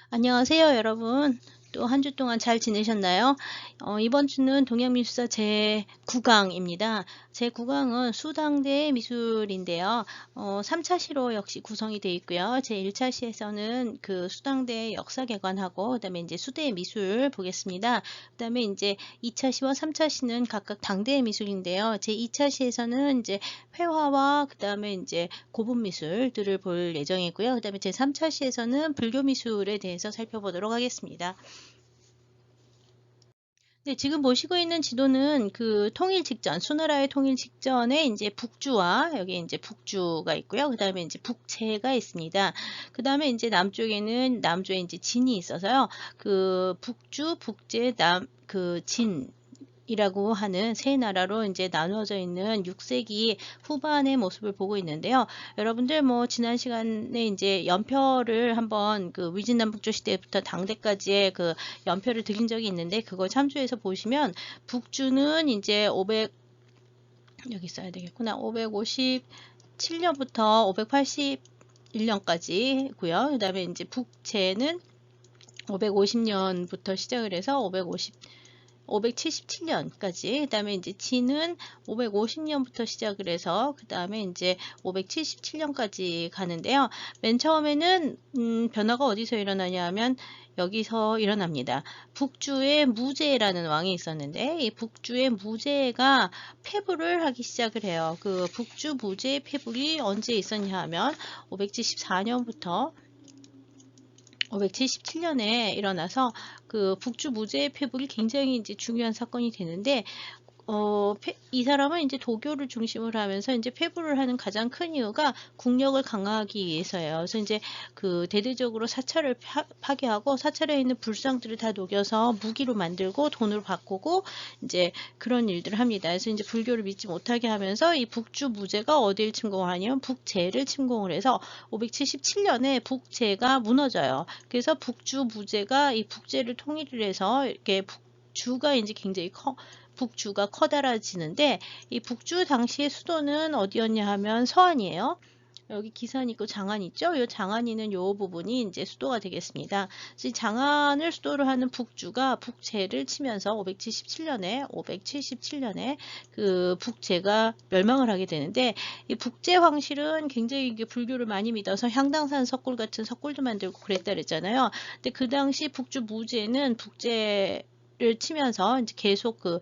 안녕하세요, 여러분. 또 한 주 동안 잘 지내셨나요? 이번 주는 동양미술사 제9강입니다. 제9강은 수당대 미술인데요. 3차 시로 역시 구성이 되어 있고요. 제1차 시에서는 그 수당대 역사 개관하고, 그다음에 이제 수대 미술 보겠습니다. 그다음에 이제 2차 시와 3차 시는 각각 당대 미술인데요. 제2차 시에서는 이제 회화와 그다음에 이제 고분 미술들을 볼 예정이고요. 그다음에 제3차 시에서는 불교 미술에 대해서 살펴보도록 하겠습니다. 네, 지금 보시고 있는 지도는 그 통일 직전, 수나라의 통일 직전에 이제 북주와 여기 이제 북주가 있고요. 그다음에 이제 북제가 있습니다. 그다음에 이제 남쪽에 이제 진이 있어서요. 그 북주, 북제, 그 진 이라고 하는 세 나라로 이제 나누어져 있는 6세기 후반의 모습을 보고 있는데요. 여러분들 뭐 지난 시간에 이제 연표를 한번 그 위진남북조 시대부터 당대까지의 그 연표를 드린 적이 있는데 그걸 참조해서 보시면 북주는 이제 500 여기 써야 되겠구나. 557년부터 581년까지고요. 그다음에 이제 북제는 550년부터 시작을 해서 577년까지, 그 다음에 이제 진은 550년부터 시작을 해서 그 다음에 이제 577년까지 가는데요. 맨 처음에는 변화가 어디서 일어나냐 하면 여기서 일어납니다. 북주에 무제라는 왕이 있었는데 이 북주의 무제가 패불을 하기 시작을 해요. 그 북주 무제의 패불이 언제 있었냐 하면 574년부터 577년에 일어나서 그 북주 무제의 패불이 굉장히 이제 중요한 사건이 되는데 이 사람은 이제 도교를 중심으로 하면서 이제 패불을 하는 가장 큰 이유가 국력을 강화하기 위해서예요. 그래서 이제 그 대대적으로 사찰을 파괴하고 사찰에 있는 불상들을 다 녹여서 무기로 만들고 돈으로 바꾸고 이제 그런 일들을 합니다. 그래서 이제 불교를 믿지 못하게 하면서 이 북주 무제가 어디를 침공하냐면 북제를 침공을 해서 577년에 북제가 무너져요. 그래서 북주 무제가 이 북제를 통일을 해서 이렇게 북주가 이제 굉장히 북주가 커다라지는데 이 북주 당시의 수도는 어디였냐 하면 서안이에요. 여기 기산 있고 장안 있죠? 이 장안 있는 요 부분이 이제 수도가 되겠습니다. 그래서 이 장안을 수도로 하는 북주가 북제를 치면서 577년에 그 북제가 멸망을 하게 되는데 이 북제 황실은 굉장히 이게 불교를 많이 믿어서 향당산 석굴 같은 석굴도 만들고 그랬다 그랬잖아요. 근데 그 당시 북주 무제는 북제를 치면서 이제 계속 그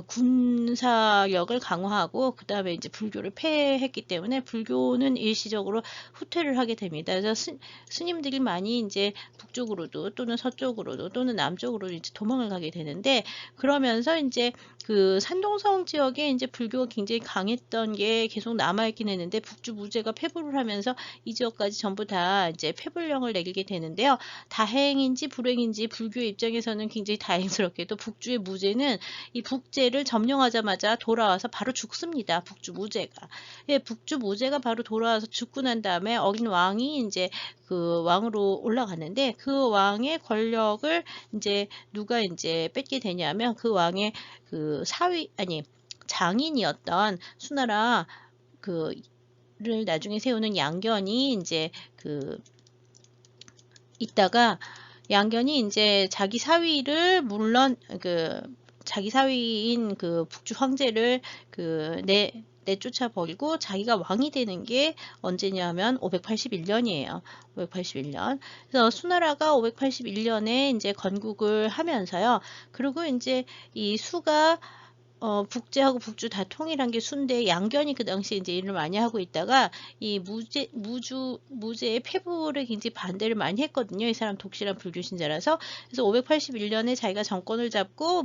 군사력을 강화하고 그 다음에 이제 불교를 폐했기 때문에 불교는 일시적으로 후퇴를 하게 됩니다. 그래서 스님들이 많이 이제 북쪽으로도 또는 서쪽으로도 또는 남쪽으로 이제 도망을 가게 되는데 그러면서 이제 그 산동성 지역에 이제 불교가 굉장히 강했던 게 계속 남아있긴 했는데 북주 무제가 패불을 하면서 이 지역까지 전부 다 이제 패불령을 내리게 되는데요. 다행인지 불행인지 불교 입장에서는 굉장히 다행스럽게도 북주의 무제는 이 북제를 점령하자마자 돌아와서 바로 죽습니다. 북주 무제가. 예, 북주 무제가 바로 돌아와서 죽고 난 다음에 어린 왕이 이제 그 왕으로 올라갔는데 그 왕의 권력을 이제 누가 이제 뺏게 되냐면 그 왕의 그 장인이었던 수나라 그를 나중에 세우는 양견이 이제 그 있다가 양견이 이제 자기 사위를 물론 자기 사위인 그 북주 황제를 내쫓아 버리고 자기가 왕이 되는 게 언제냐면 581년이에요. 581년. 그래서 수나라가 581년에 이제 건국을 하면서요. 그리고 이제 이 수가 북제하고 북주 다 통일한 게 수인데 양견이 그 당시에 이제 일을 많이 하고 있다가 이 무제의 패불에 굉장히 반대를 많이 했거든요. 이 사람 독실한 불교 신자라서. 그래서 581년에 자기가 정권을 잡고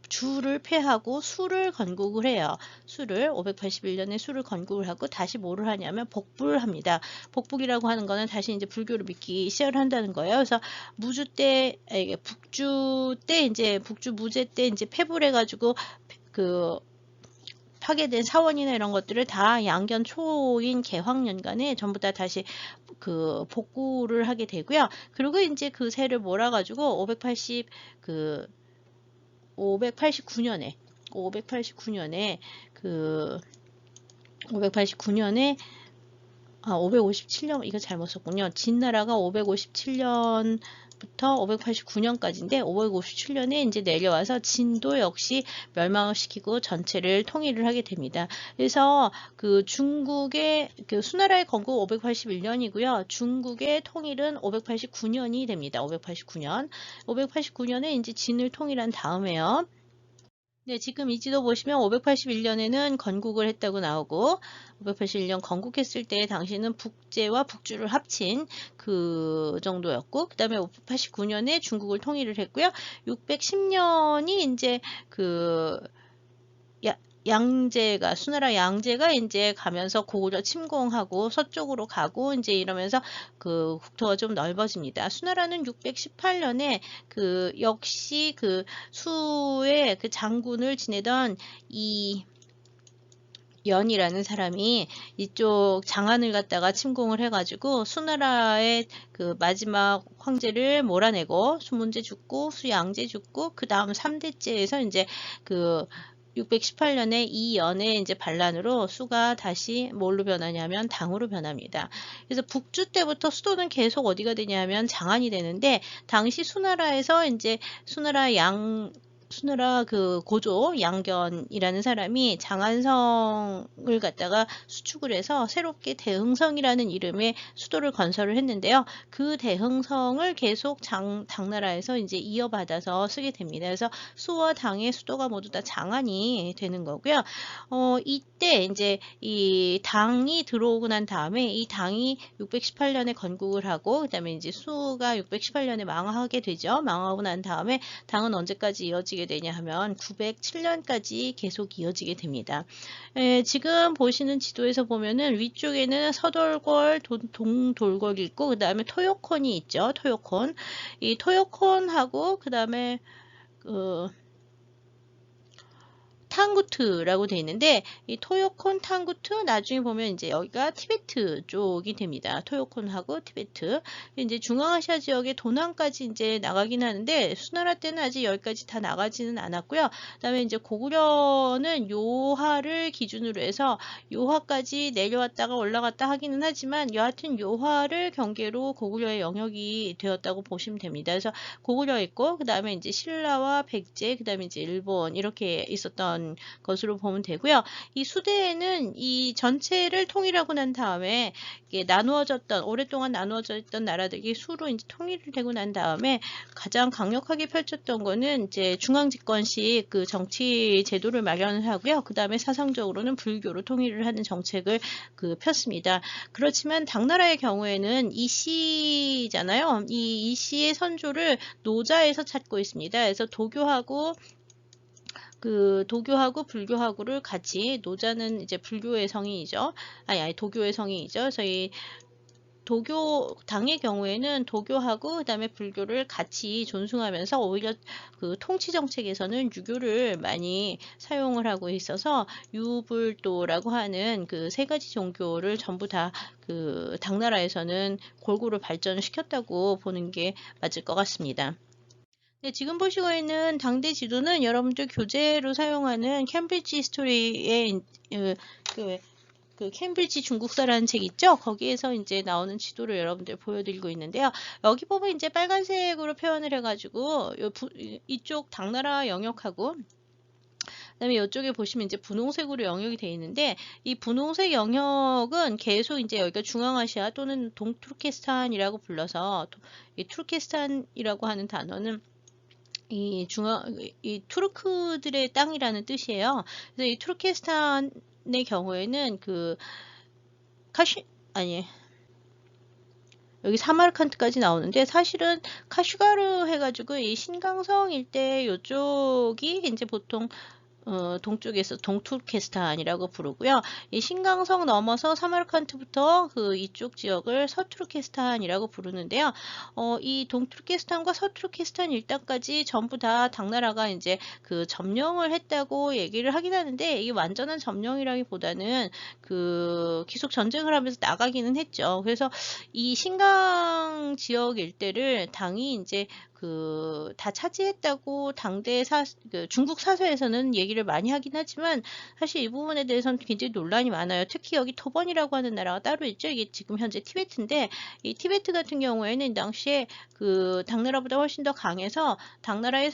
주를 패하고 수를 건국을 해요. 수를 581년에 수를 건국을 하고 다시 뭐를 하냐면 복부를 합니다. 복북이라고 하는 거는 다시 이제 불교를 믿기 시작을 한다는 거예요. 그래서 북주 때 이제 북주 무제 때 이제 패불해가지고 그 파괴된 사원이나 이런 것들을 다 양견 초인 개황년간에 전부 다 다시 그 복구를 하게 되고요. 그리고 이제 그 세를 몰아가지고 589년에 그 589년에 557년, 이거 잘못 썼군요. 진나라가 557년부터 589년까지인데, 557년에 이제 내려와서 진도 역시 멸망을 시키고 전체를 통일을 하게 됩니다. 그래서 그 중국의 그 수나라의 건국 581년이고요. 중국의 통일은 589년이 됩니다. 589년. 589년에 이제 진을 통일한 다음에요. 네, 지금 이 지도 보시면 581년에는 건국을 했다고 나오고 581년 건국했을 때 당시는 북제와 북주를 합친 그 정도였고 그 다음에 589년에 중국을 통일을 했고요. 610년이 이제 그 양제가 수나라 양제가 이제 가면서 고구려 침공하고 서쪽으로 가고 이제 이러면서 그 국토가 좀 넓어집니다. 수나라는 618년에 그 역시 그 수의 그 장군을 지내던 이 연이라는 사람이 이쪽 장안을 갖다가 침공을 해가지고 수나라의 그 마지막 황제를 몰아내고 수문제 죽고 수양제 죽고 그 다음 3대째에서 이제 그 618년에 이 연의 이제 반란으로 수가 다시 뭘로 변하냐면 당으로 변합니다. 그래서 북주 때부터 수도는 계속 어디가 되냐면 장안이 되는데 당시 수나라에서 이제 수나라 그 고조 양견이라는 사람이 장안성을 갖다가 수축을 해서 새롭게 대흥성이라는 이름의 수도를 건설을 했는데요. 그 대흥성을 계속 당나라에서 이제 이어받아서 쓰게 됩니다. 그래서 수와 당의 수도가 모두 다 장안이 되는 거고요. 이때 이제 이 당이 들어오고 난 다음에 이 당이 618년에 건국을 하고 그다음에 이제 수가 618년에 망하게 되죠. 망하고 난 다음에 당은 언제까지 이어지게 되냐 하면 907년까지 계속 이어지게 됩니다. 지금 보시는 지도에서 보면은 위쪽에는 서돌궐, 동돌궐이 있고 그 다음에 토요콘이 있죠. 토요콘. 이 토요콘하고 그 다음에 탕구트라고 되어 있는데 이 토요콘 탕구트 나중에 보면 이제 여기가 티베트 쪽이 됩니다. 토요콘하고 티베트 이제 중앙아시아 지역의 도남까지 이제 나가긴 하는데 수나라 때는 아직 여기까지 다 나가지는 않았고요. 그다음에 이제 고구려는 요하를 기준으로 해서 요하까지 내려왔다가 올라갔다 하기는 하지만 여하튼 요하를 경계로 고구려의 영역이 되었다고 보시면 됩니다. 그래서 고구려 있고 그다음에 이제 신라와 백제 그다음에 이제 일본 이렇게 있었던 것으로 보면 되고요. 이 수대에는 이 전체를 통일하고 난 다음에 이게 오랫동안 나누어져 있던 나라들이 수로 이제 통일이 되고 난 다음에 가장 강력하게 펼쳤던 거는 이제 중앙집권식 그 정치 제도를 마련을 하고요. 그 다음에 사상적으로는 불교로 통일을 하는 정책을 그 폈습니다. 그렇지만 당나라의 경우에는 이씨잖아요. 이 이씨의 선조를 노자에서 찾고 있습니다. 그래서 도교하고 불교하고를 같이 노자는 이제 불교의 성인이죠. 아니 도교의 성인이죠. 저희 당의 경우에는 도교하고 그다음에 불교를 같이 존숭하면서 오히려 그 통치 정책에서는 유교를 많이 사용을 하고 있어서 유불도라고 하는 그 세 가지 종교를 전부 다 그 당나라에서는 골고루 발전을 시켰다고 보는 게 맞을 것 같습니다. 네, 지금 보시고 있는 당대 지도는 여러분들 교재로 사용하는 캠브리지 히스토리의 그 캠브리지 중국사라는 책 있죠? 거기에서 이제 나오는 지도를 여러분들 보여드리고 있는데요. 여기 보면 이제 빨간색으로 표현을 해가지고 이쪽 당나라 영역하고 그다음에 이쪽에 보시면 이제 분홍색으로 영역이 되어 있는데 이 분홍색 영역은 계속 이제 여기가 중앙아시아 또는 동투르키스탄이라고 불러서 이 투르키스탄이라고 하는 단어는 이 투르크들의 땅이라는 뜻이에요. 그래서 이 투르키스탄의 경우에는 여기 사마르칸트까지 나오는데 사실은 카슈가르 해가지고 이 신강성 일대 요쪽이 이제 보통 동쪽에서 동투르키스탄이라고 부르고요. 이 신강성 넘어서 사마르칸트부터 그 이쪽 지역을 서투르키스탄이라고 부르는데요. 이 동투르키스탄과 서투르키스탄 일대까지 전부 다 당나라가 이제 그 점령을 했다고 얘기를 하긴 하는데 이게 완전한 점령이라기보다는 그 계속 전쟁을 하면서 나가기는 했죠. 그래서 이 신강 지역 일대를 당이 이제 다 차지했다고 중국 사서에서는 얘기를 많이 하긴 하지만 사실 이 부분에 대해서는 굉장히 논란이 많아요. 특히 여기 토번이라고 하는 나라가 따로 있죠. 이게 지금 현재 티베트인데 이 티베트 같은 경우에는 당시에 당나라보다 훨씬 더 강해서 당나라의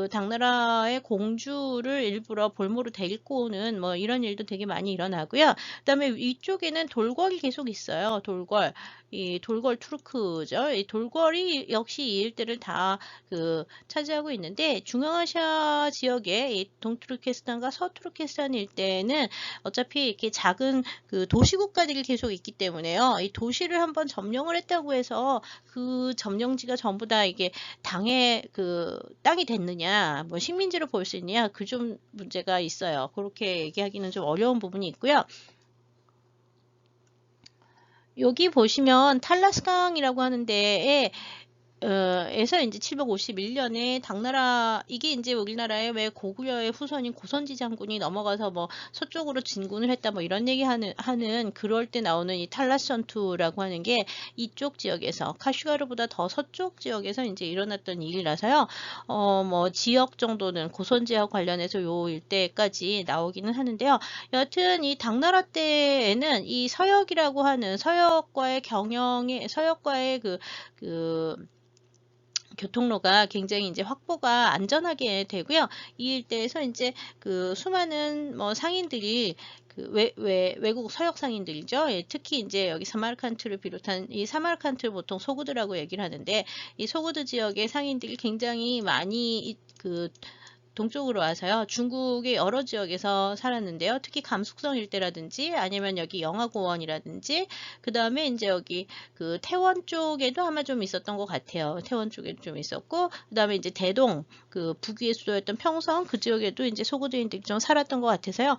당나라의 공주를 일부러 볼모로 데리고 오는 뭐 이런 일도 되게 많이 일어나고요. 그다음에 위쪽에는 돌궐이 계속 있어요. 이 돌궐 투르크죠. 이 돌궐이 역시 이 일대를 다 차지하고 있는데 중앙아시아 지역의 이 동투르키스탄과 서투르키스탄 일대는 어차피 이렇게 작은 도시국가들이 계속 있기 때문에요. 이 도시를 한번 점령을 했다고 해서 그 점령지가 전부 다 이게 당의 땅이 됐느냐, 뭐 식민지로 볼 수 있느냐, 그 좀 문제가 있어요. 그렇게 얘기하기는 좀 어려운 부분이 있고요. 여기 보시면 탈라스강이라고 하는 데에 에서 이제 751년에 이게 이제 우리나라의 왜 고구려의 후손인 고선지 장군이 넘어가서 뭐 서쪽으로 진군을 했다 뭐 이런 얘기 하는 그럴 때 나오는 이 탈라스 전투라고 하는 게 이쪽 지역에서 카슈가르보다 더 서쪽 지역에서 이제 일어났던 일이라서요. 뭐 지역 정도는 고선지와 관련해서 요 일대까지 나오기는 하는데요. 여하튼 이 당나라 때에는 이 서역이라고 하는 서역과의 교통로가 굉장히 이제 확보가 안전하게 되고요. 이 일대에서 이제 수많은 뭐 상인들이 외국 서역 상인들이죠. 예, 특히 이제 여기 사마르칸트를 비롯한 이 사마르칸트를 보통 소구드라고 얘기를 하는데 이 소구드 지역의 상인들이 굉장히 많이 동쪽으로 와서요. 중국의 여러 지역에서 살았는데요. 특히 감숙성 일대라든지 아니면 여기 영화고원이라든지 그 다음에 이제 여기 태원 쪽에도 아마 좀 있었던 것 같아요. 태원 쪽에도 좀 있었고 그 다음에 이제 대동 북위의 수도였던 평성 그 지역에도 이제 소구드인들이 좀 살았던 것 같아서요.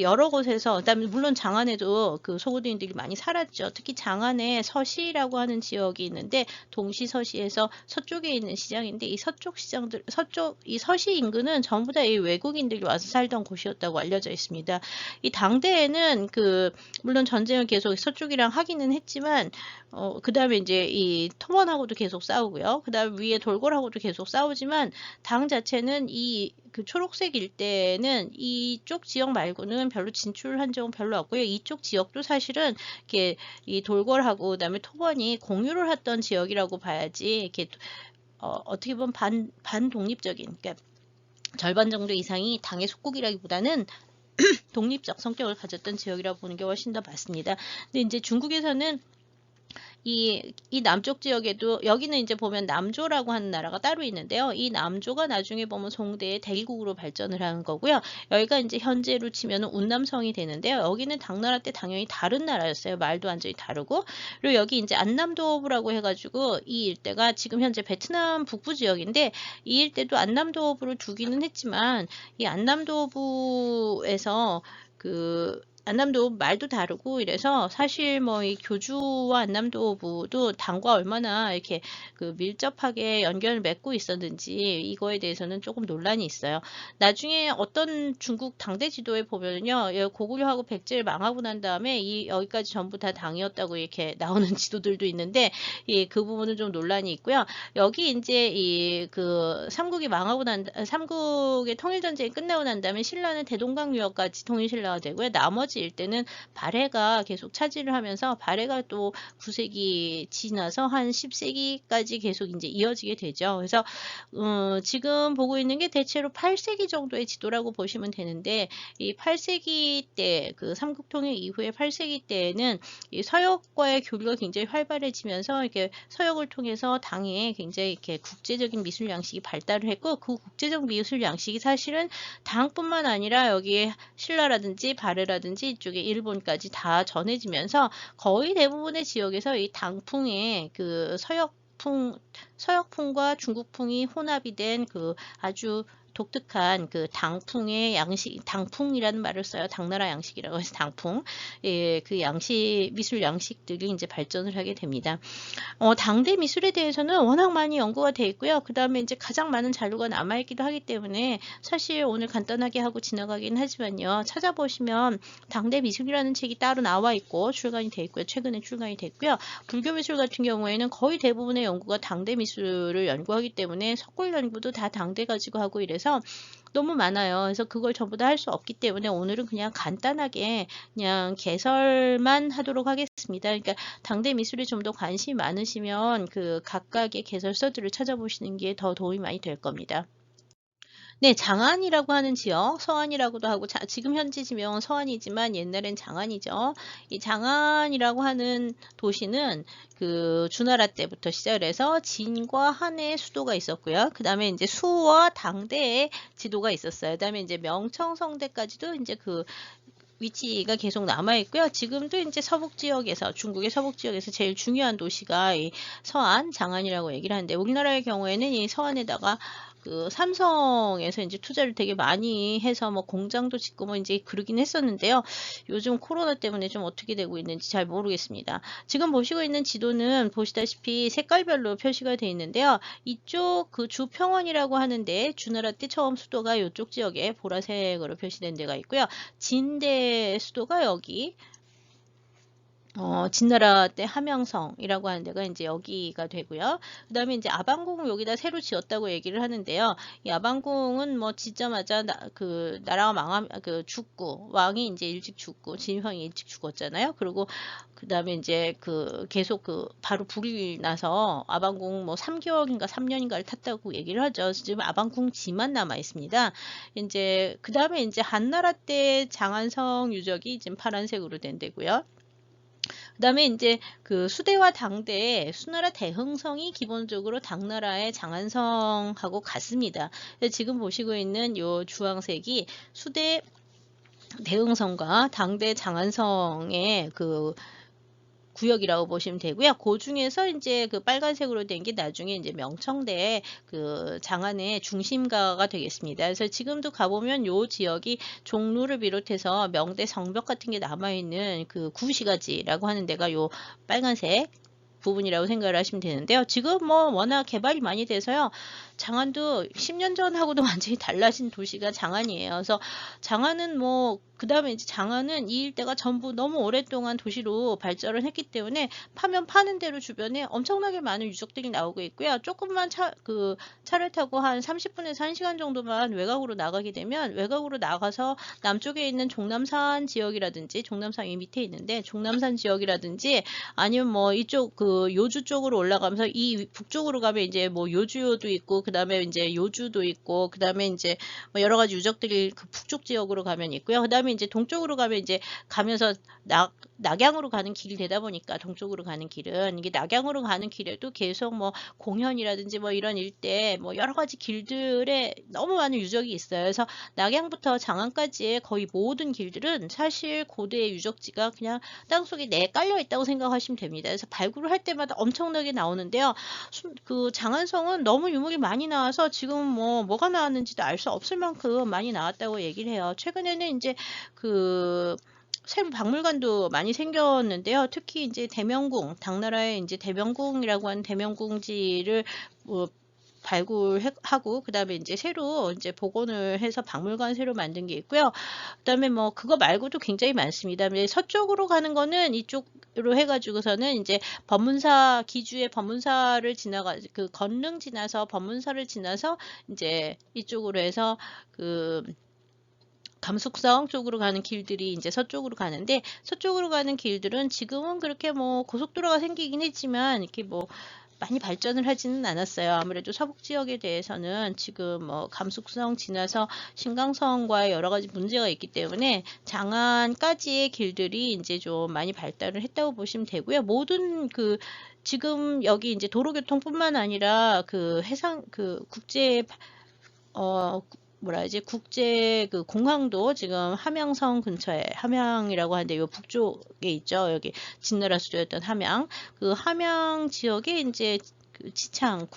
여러 곳에서 그다음에 물론 장안에도 소구드인들이 많이 살았죠. 특히 장안에 서시라고 하는 지역이 있는데 동시서시에서 서쪽에 있는 시장인데 이 이 서시 인근은 전부 다 이 외국인들이 와서 살던 곳이었다고 알려져 있습니다. 이 당대에는 물론 전쟁을 계속 서쪽이랑 하기는 했지만 그 다음에 이제 이 토먼하고도 계속 싸우고요. 그 다음에 위에 돌궐하고도 계속 싸우지만 당 자체는 초록색 일대는 이쪽 지역 말고는 별로 진출한 적은 별로 없고요. 이쪽 지역도 사실은 이렇게 이 돌궐하고 그다음에 토번이 공유를 했던 지역이라고 봐야지 이렇게 어떻게 보면 반독립적인 그러니까 절반 정도 이상이 당의 속국이라기보다는 독립적 성격을 가졌던 지역이라고 보는 게 훨씬 더 맞습니다. 근데 이제 중국에서는 이 남쪽 지역에도 여기는 이제 보면 남조라고 하는 나라가 따로 있는데요. 이 남조가 나중에 보면 송대의 대리국으로 발전을 하는 거고요. 여기가 이제 현재로 치면 운남성이 되는데요. 여기는 당나라 때 당연히 다른 나라였어요. 말도 완전히 다르고 그리고 여기 이제 안남도어부라고 해가지고 이 일대가 지금 현재 베트남 북부 지역인데 이 일대도 안남도어부를 두기는 했지만 이 안남도어부에서 안남도 말도 다르고 이래서 사실 뭐 이 교주와 안남도부도 당과 얼마나 이렇게 밀접하게 연결을 맺고 있었는지 이거에 대해서는 조금 논란이 있어요. 나중에 어떤 중국 당대 지도에 보면요, 고구려하고 백제를 망하고 난 다음에 여기까지 전부 다 당이었다고 이렇게 나오는 지도들도 있는데 그 부분은 좀 논란이 있고요. 여기 이제 삼국의 통일 전쟁이 끝나고 난 다음에 신라는 대동강 유역까지 통일 신라가 되고요. 나머지 일대는 발해가 계속 차지를 하면서 발해가 또 9세기 지나서 한 10세기까지 계속 이제 이어지게 되죠. 그래서 지금 보고 있는 게 대체로 8세기 정도의 지도라고 보시면 되는데 이 8세기 때 삼국통일 이후에 8세기 때에는 이 서역과의 교류가 굉장히 활발해지면서 이렇게 서역을 통해서 당에 굉장히 이렇게 국제적인 미술 양식이 발달을 했고 그 국제적 미술 양식이 사실은 당뿐만 아니라 여기에 신라라든지 발해라든지 이쪽에 일본까지 다 전해지면서 거의 대부분의 지역에서 이 당풍의 서역풍과 중국풍이 혼합이 된 아주 독특한 그 당풍의 양식, 당풍이라는 말을 써요. 당나라 양식이라고 해서 당풍. 예, 그 양식, 미술 양식들이 이제 발전을 하게 됩니다. 당대 미술에 대해서는 워낙 많이 연구가 돼 있고요. 그 다음에 이제 가장 많은 자료가 남아있기도 하기 때문에 사실 오늘 간단하게 하고 지나가긴 하지만요. 찾아보시면 당대 미술이라는 책이 따로 나와 있고 출간이 돼 있고요. 최근에 출간이 됐고요. 불교 미술 같은 경우에는 거의 대부분의 연구가 당대 미술을 연구하기 때문에 석굴 연구도 다 당대 가지고 하고 이래서 너무 많아요. 그래서 그걸 전부 다 할 수 없기 때문에 오늘은 그냥 간단하게 그냥 개설만 하도록 하겠습니다. 그러니까 당대 미술에 좀 더 관심이 많으시면 그 각각의 개설서들을 찾아보시는 게 더 도움이 많이 될 겁니다. 네, 장안이라고 하는 지역, 서안이라고도 하고, 지금 현지 지명은 서안이지만 옛날엔 장안이죠. 이 장안이라고 하는 도시는 그 주나라 때부터 시작을 해서 진과 한의 수도가 있었고요. 그 다음에 이제 수와 당대의 지도가 있었어요. 그 다음에 이제 명청성대까지도 이제 그 위치가 계속 남아 있고요. 지금도 이제 서북 지역에서, 중국의 서북 지역에서 제일 중요한 도시가 이 서안, 장안이라고 얘기를 하는데, 우리나라의 경우에는 이 서안에다가 그 삼성에서 이제 투자를 되게 많이 해서 뭐 공장도 짓고 뭐 이제 그러긴 했었는데요. 요즘 코로나 때문에 좀 어떻게 되고 있는지 잘 모르겠습니다. 지금 보시고 있는 지도는 보시다시피 색깔별로 표시가 되어 있는데요. 이쪽 그 주평원이라고 하는데 주나라 때 처음 수도가 이쪽 지역에 보라색으로 표시된 데가 있고요. 진대 수도가 여기 진나라 때 함양성이라고 하는 데가 이제 여기가 되고요. 그 다음에 이제 아방궁 여기다 새로 지었다고 얘기를 하는데요. 이 아방궁은 뭐 짓자마자 그 나라가 죽고 왕이 이제 일찍 죽고 진흥이 일찍 죽었잖아요. 그리고 그 다음에 이제 그 계속 그 바로 불이 나서 아방궁 뭐 3개월인가 3년인가를 탔다고 얘기를 하죠. 지금 아방궁 지만 남아 있습니다. 이제 그 다음에 이제 한나라 때 장안성 유적이 지금 파란색으로 된 데고요. 그 다음에 이제 그 수대와 당대의 수나라 대흥성이 기본적으로 당나라의 장안성하고 같습니다. 지금 보시고 있는 요 주황색이 수대 대흥성과 당대 장안성의 그 구역이라고 보시면 되고요. 그 중에서 이제 그 빨간색으로 된 게 나중에 이제 명청대 그 장안의 중심가가 되겠습니다. 그래서 지금도 가보면 요 지역이 종로를 비롯해서 명대 성벽 같은 게 남아있는 그 구시가지라고 하는 데가 요 빨간색 부분이라고 생각을 하시면 되는데요. 지금 뭐 워낙 개발이 많이 돼서요. 장안도 10년 전하고도 완전히 달라진 도시가 장안이에요. 그래서 장안은 뭐 그 다음에 이제 장안은 이 일대가 전부 너무 오랫동안 도시로 발전을 했기 때문에 파면 파는 대로 주변에 엄청나게 많은 유적들이 나오고 있고요. 조금만 차를 타고 한 30분에서 1시간 정도만 외곽으로 나가게 되면 외곽으로 나가서 남쪽에 있는 종남산 지역이라든지 종남산 이 밑에 있는데 종남산 지역이라든지 아니면 뭐 이쪽 그 요주 쪽으로 올라가면서 이 북쪽으로 가면 이제 뭐 요주요도 있고 그 다음에 이제 요주도 있고 그 다음에 이제 뭐 여러 가지 유적들이 그 북쪽 지역으로 가면 있고요. 그 다음에 이제 동쪽으로 가면 이제 가면서 낙양으로 가는 길이 되다 보니까 동쪽으로 가는 길은 이게 낙양으로 가는 길에도 계속 뭐 공현이라든지 뭐 이런 일대 뭐 여러 가지 길들에 너무 많은 유적이 있어요. 그래서 낙양부터 장안까지의 거의 모든 길들은 사실 고대의 유적지가 그냥 땅속에 깔려 있다고 생각하시면 됩니다. 그래서 발굴을 할 때마다 엄청나게 나오는데요. 그 장안성은 너무 유물이 많이 나와서 지금 뭐가 나왔는지도 알 수 없을 만큼 많이 나왔다고 얘기를 해요. 최근에는 이제 그 새로 박물관도 많이 생겼는데요. 특히 이제 대명궁, 당나라의 이제 대명궁이라고 하는 대명궁지를 발굴하고 그다음에 이제 새로 이제 복원을 해서 박물관 새로 만든 게 있고요. 그다음에 뭐 그거 말고도 굉장히 많습니다. 서쪽으로 가는 거는 이쪽으로 해가지고서는 이제 법문사 기주의 법문사를 그 건릉 지나서 법문사를 지나서 이제 이쪽으로 해서 그 감숙성 쪽으로 가는 길들이 이제 서쪽으로 가는데 서쪽으로 가는 길들은 지금은 그렇게 뭐 고속도로가 생기긴 했지만 이렇게 뭐 많이 발전을 하지는 않았어요. 아무래도 서북 지역에 대해서는 지금 뭐 감숙성 지나서 신강성과의 여러 가지 문제가 있기 때문에 장안까지의 길들이 이제 좀 많이 발달을 했다고 보시면 되고요. 모든 그 지금 여기 이제 도로교통뿐만 아니라 그 해상 그 국제 국제 그 공항도 지금 함양성 근처에 함양이라고 하는데 요 북쪽에 있죠. 여기 진나라 수도였던 함양. 그 함양 지역에 이제 그 지창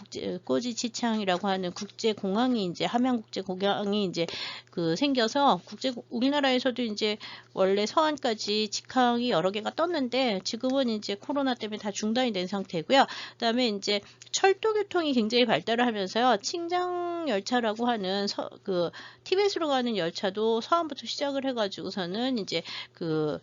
꼬지 지창이라고 하는 국제 공항이 이제 함양국제 공항이 이제 그 생겨서 우리나라에서도 이제 원래 서안까지 직항이 여러 개가 떴는데 지금은 이제 코로나 때문에 다 중단이 된 상태고요. 그다음에 이제 철도 교통이 굉장히 발달을 하면서요. 칭장 열차라고 하는 그 티벳으로 가는 열차도 서안부터 시작을 해가지고서는 이제 그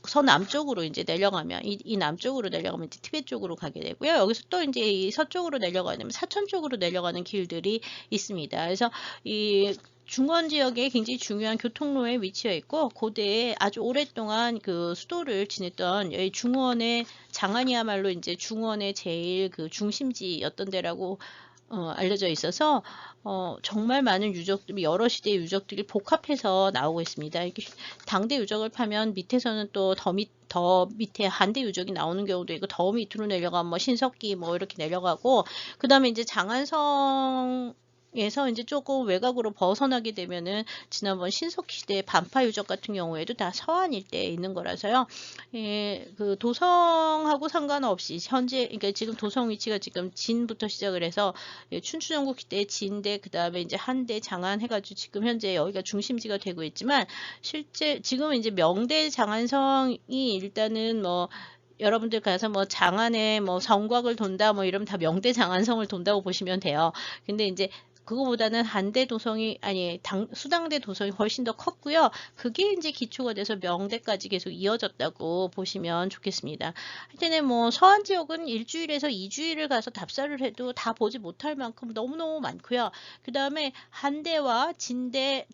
서남쪽으로 이제 내려가면, 이 남쪽으로 내려가면 이제 티벳 쪽으로 가게 되고요. 여기서 또 이제 이 서쪽으로 내려가면 사천 쪽으로 내려가는 길들이 있습니다. 그래서 이 중원 지역에 굉장히 중요한 교통로에 위치해 있고, 고대에 아주 오랫동안 그 수도를 지냈던 이 중원의 장안이야말로 이제 중원의 제일 그 중심지였던 데라고 알려져 있어서 정말 많은 유적들이 여러 시대의 유적들이 복합해서 나오고 있습니다. 이렇게 당대 유적을 파면 밑에서는 또 더 밑에 한대 유적이 나오는 경우도 있고 더 밑으로 내려가면 뭐 신석기 뭐 이렇게 내려가고 그 다음에 이제 장안성 에서 이제 조금 외곽으로 벗어나게 되면은 지난번 신석시대 반파 유적 같은 경우에도 다 서안 일대에 있는 거라서요. 예, 그 도성하고 상관없이 현재 그러니까 지금 도성 위치가 지금 진부터 시작을 해서 예, 춘추전국 시대 진대 그다음에 이제 한대 장안 해가지고 지금 현재 여기가 중심지가 되고 있지만 실제 지금은 이제 명대 장안성이 일단은 뭐 여러분들 가서 뭐 장안에 뭐 성곽을 돈다 뭐 이러면 다 명대 장안성을 돈다고 보시면 돼요. 근데 이제 그거보다는 한대 도성이 아니 수당대 도성이 훨씬 더 컸고요. 그게 이제 기초가 돼서 명대까지 계속 이어졌다고 보시면 좋겠습니다. 하여튼 뭐 서안 지역은 일주일에서 2주일을 가서 답사를 해도 다 보지 못할 만큼 너무너무 많고요. 그 다음에 한대와 진대,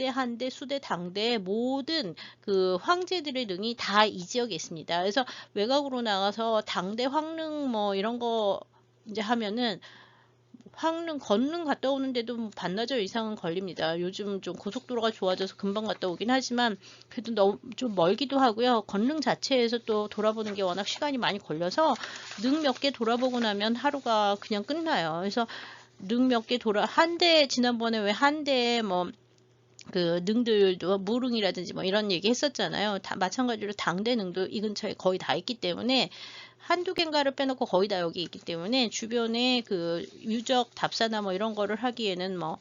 한대, 수대, 당대 모든 그 황제들의 능이 다 이 지역에 있습니다. 그래서 외곽으로 나가서 당대 황릉 뭐 이런 거 이제 하면은 황릉 건릉 갔다 오는데도 뭐 반나절 이상은 걸립니다. 요즘 좀 고속도로가 좋아져서 금방 갔다 오긴 하지만 그래도 너무 좀 멀기도 하고요. 건릉 자체에서 또 돌아보는 게 워낙 시간이 많이 걸려서 능 몇 개 돌아보고 나면 하루가 그냥 끝나요. 그래서 능 몇 개 한대 지난번에 왜 한대 뭐 그 능들도 무릉이라든지 뭐 이런 얘기 했었잖아요. 다 마찬가지로 당대 능도 이 근처에 거의 다 있기 때문에 한두 개인가를 빼놓고 거의 다 여기 있기 때문에 주변에 그 유적 답사나 뭐 이런 거를 하기에는 뭐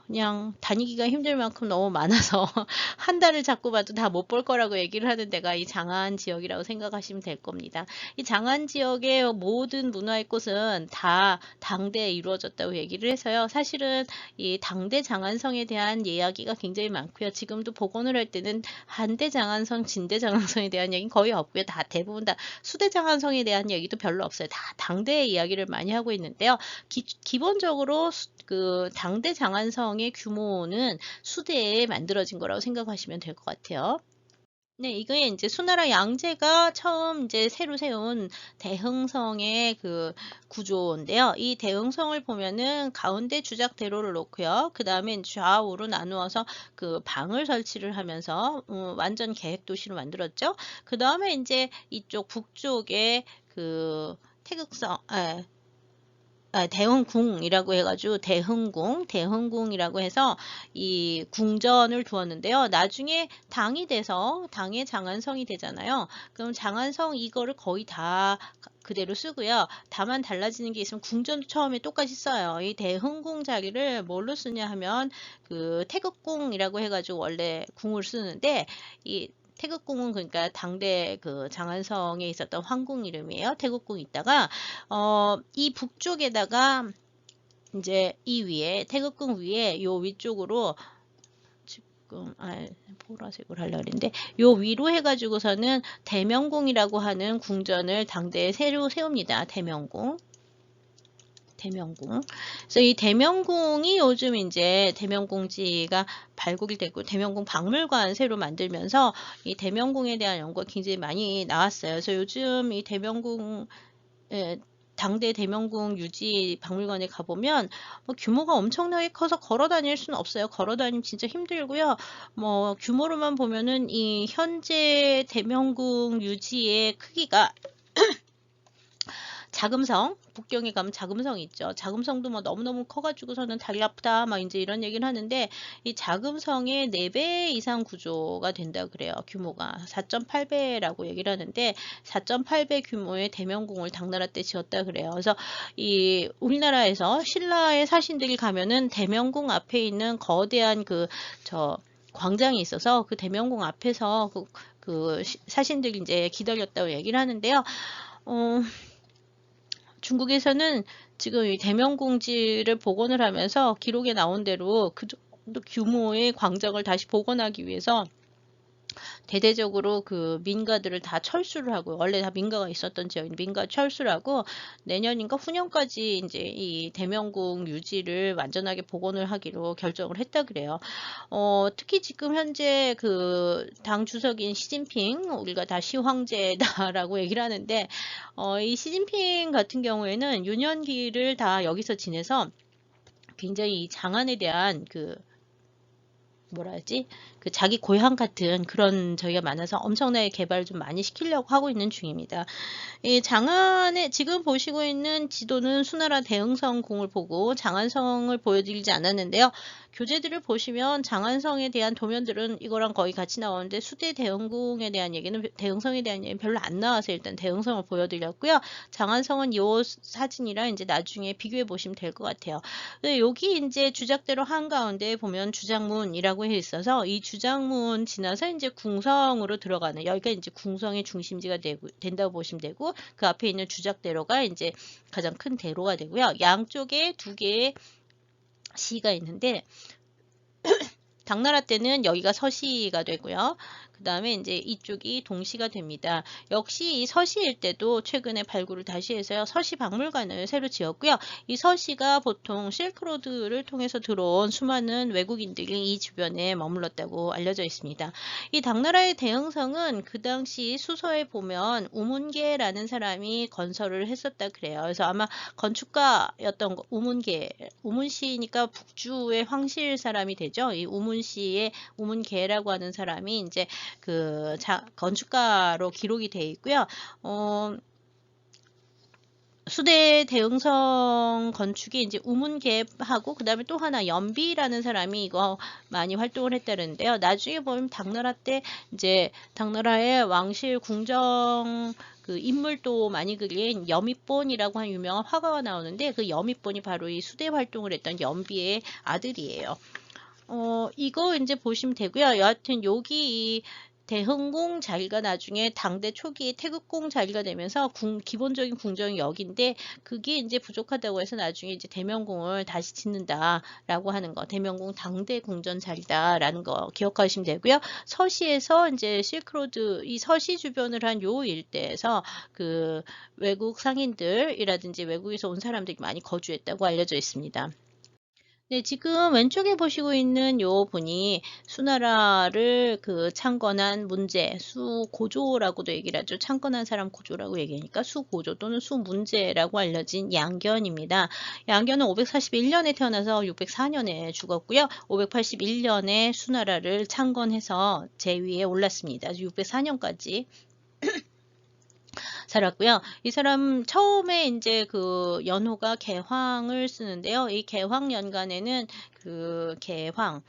그냥 다니기가 힘들 만큼 너무 많아서 한 달을 잡고 봐도 다 못 볼 거라고 얘기를 하는 데가 이 장안 지역이라고 생각하시면 될 겁니다. 이 장안 지역의 모든 문화의 꽃은 다 당대에 이루어졌다고 얘기를 해서요. 사실은 이 당대 장안성에 대한 이야기가 굉장히 많고요. 지금도 복원을 할 때는 한대 장안성, 진대 장안성에 대한 얘기는 거의 없고요. 다 대부분 다 수대 장안성에 대한 얘기도 별로 없어요. 다 당대의 이야기를 많이 하고 있는데요. 기본적으로 그 당대 장안성의 규모는 수대에 만들어진 거라고 생각하시면 될 것 같아요. 네, 이게 이제 수나라 양제가 처음 이제 새로 세운 대흥성의 그 구조인데요. 이 대흥성을 보면은 가운데 주작대로를 놓고요. 그 다음에 좌우로 나누어서 그 방을 설치를 하면서 완전 계획 도시로 만들었죠. 그 다음에 이제 이쪽 북쪽에 그 태극성, 대흥궁이라고 해가지고 대흥궁이라고 해서 이 궁전을 두었는데요. 나중에 당이 돼서 당의 장안성이 되잖아요. 그럼 장안성 이거를 거의 다 그대로 쓰고요. 다만 달라지는 게 있으면 궁전도 처음에 똑같이 써요. 이 대흥궁 자리를 뭘로 쓰냐 하면 그 태극궁이라고 해가지고 원래 궁을 쓰는데 이 태극궁은 그러니까 당대 그 장안성에 있었던 황궁 이름이에요. 태극궁이 있다가 이 북쪽에다가 이제 이 위에 태극궁 위에 요 위쪽으로 지금 보라색으로 하려고 했는데 요 위로 해가지고서는 대명궁이라고 하는 궁전을 당대에 새로 세웁니다. 대명궁. 그래서 이 대명궁이 요즘 이제 대명궁지가 발굴이 됐고 대명궁 박물관 새로 만들면서 이 대명궁에 대한 연구가 굉장히 많이 나왔어요. 그래서 요즘 이 대명궁 당대 대명궁 유지 박물관에 가보면 뭐 규모가 엄청나게 커서 걸어 다닐 수는 없어요. 걸어 다니면 진짜 힘들고요. 뭐 규모로만 보면은 이 현재 대명궁 유지의 크기가 자금성, 북경에 가면 자금성이 있죠. 자금성도 뭐 너무너무 커가지고서는 다리 아프다 막 이제 이런 얘기를 하는데, 이 자금성의 4배 이상 구조가 된다 그래요. 규모가 4.8배라고 얘기를 하는데, 4.8배 규모의 대명궁을 당나라 때 지었다 그래요. 그래서 이 우리나라에서 신라의 사신들이 가면은 대명궁 앞에 있는 거대한 광장이 있어서 그 대명궁 앞에서 사신들이 이제 기다렸다고 얘기를 하는데요. 중국에서는 지금 이 대명궁지를 복원을 하면서 기록에 나온 대로 그 정도 규모의 광장을 다시 복원하기 위해서 대대적으로 그 민가들을 다 철수를 하고, 원래 다 민가가 있었던 지역인 민가 철수를 하고, 내년인가 후년까지 이제 이 대명궁 유지를 완전하게 복원을 하기로 결정을 했다 그래요. 특히 지금 현재 그 당 주석인 시진핑, 우리가 다 시황제다라고 얘기를 하는데, 이 시진핑 같은 경우에는 유년기를 다 여기서 지내서 굉장히 이 장안에 대한 뭐라 하지? 자기 고향 같은 그런 저희가 많아서 엄청나게 개발을 좀 많이 시키려고 하고 있는 중입니다. 이 장안에 지금 보시고 있는 지도는 수나라 대흥성궁을 보고 장안성을 보여드리지 않았는데요. 교재들을 보시면 장안성에 대한 도면들은 이거랑 거의 같이 나오는데, 수대 대흥궁에 대한 얘기는, 대흥성에 대한 얘기는 별로 안 나와서 일단 대흥성을 보여드렸고요. 장안성은 이 사진이랑 이제 나중에 비교해 보시면 될 것 같아요. 여기 이제 주작대로 한가운데 보면 주장문이라고 해 있어서, 이 주장문 지나서 이제 궁성으로 들어가는, 여기가 이제 궁성의 중심지가 된다고 보시면 되고, 그 앞에 있는 주작대로가 이제 가장 큰 대로가 되고요. 양쪽에 2개의 시가 있는데, 당나라 때는 여기가 서시가 되고요. 그 다음에 이제 이쪽이 동시가 됩니다. 역시 이 서시일 때도 최근에 발굴을 다시 해서요, 서시 박물관을 새로 지었고요. 이 서시가 보통 실크로드를 통해서 들어온 수많은 외국인들이 이 주변에 머물렀다고 알려져 있습니다. 이 당나라의 대흥성은 그 당시 수서에 보면 우문계라는 사람이 건설을 했었다 그래요. 그래서 아마 건축가였던 우문시니까 북주의 황실 사람이 되죠. 이 우문시의 우문계라고 하는 사람이 이제 건축가로 기록이 되어 있고요. 수대 대흥성 건축이 이제 우문계하고, 그 다음에 또 하나 연비라는 사람이 이거 많이 활동을 했다는데요. 나중에 보면 당나라 때 이제 당나라의 왕실 궁정 인물도 많이 그린 여밋본이라고 하는 유명한 화가가 나오는데, 그 여밋본이 바로 이 수대 활동을 했던 연비의 아들이에요. 이거 이제 보시면 되고요. 여하튼 여기 이 대흥궁 자리가 나중에 당대 초기에 태극궁 자리가 되면서 기본적인 궁정이 여기인데, 그게 이제 부족하다고 해서 나중에 이제 대명궁을 다시 짓는다라고 하는 거, 대명궁 당대 궁전 자리다라는 거 기억하시면 되고요. 서시에서 이제 실크로드, 이 서시 주변을 한 요 일대에서 외국 상인들이라든지 외국에서 온 사람들이 많이 거주했다고 알려져 있습니다. 네, 지금 왼쪽에 보시고 있는 요 분이 수나라를 창건한 문제, 수고조라고도 얘기를 하죠. 창건한 사람 고조라고 얘기하니까 수고조 또는 수문제라고 알려진 양견입니다. 양견은 541년에 태어나서 604년에 죽었고요. 581년에 수나라를 창건해서 제위에 올랐습니다. 604년까지 살았고요. 이 사람 처음에 이제 연호가 개황을 쓰는데요. 이 개황 연간에는 개황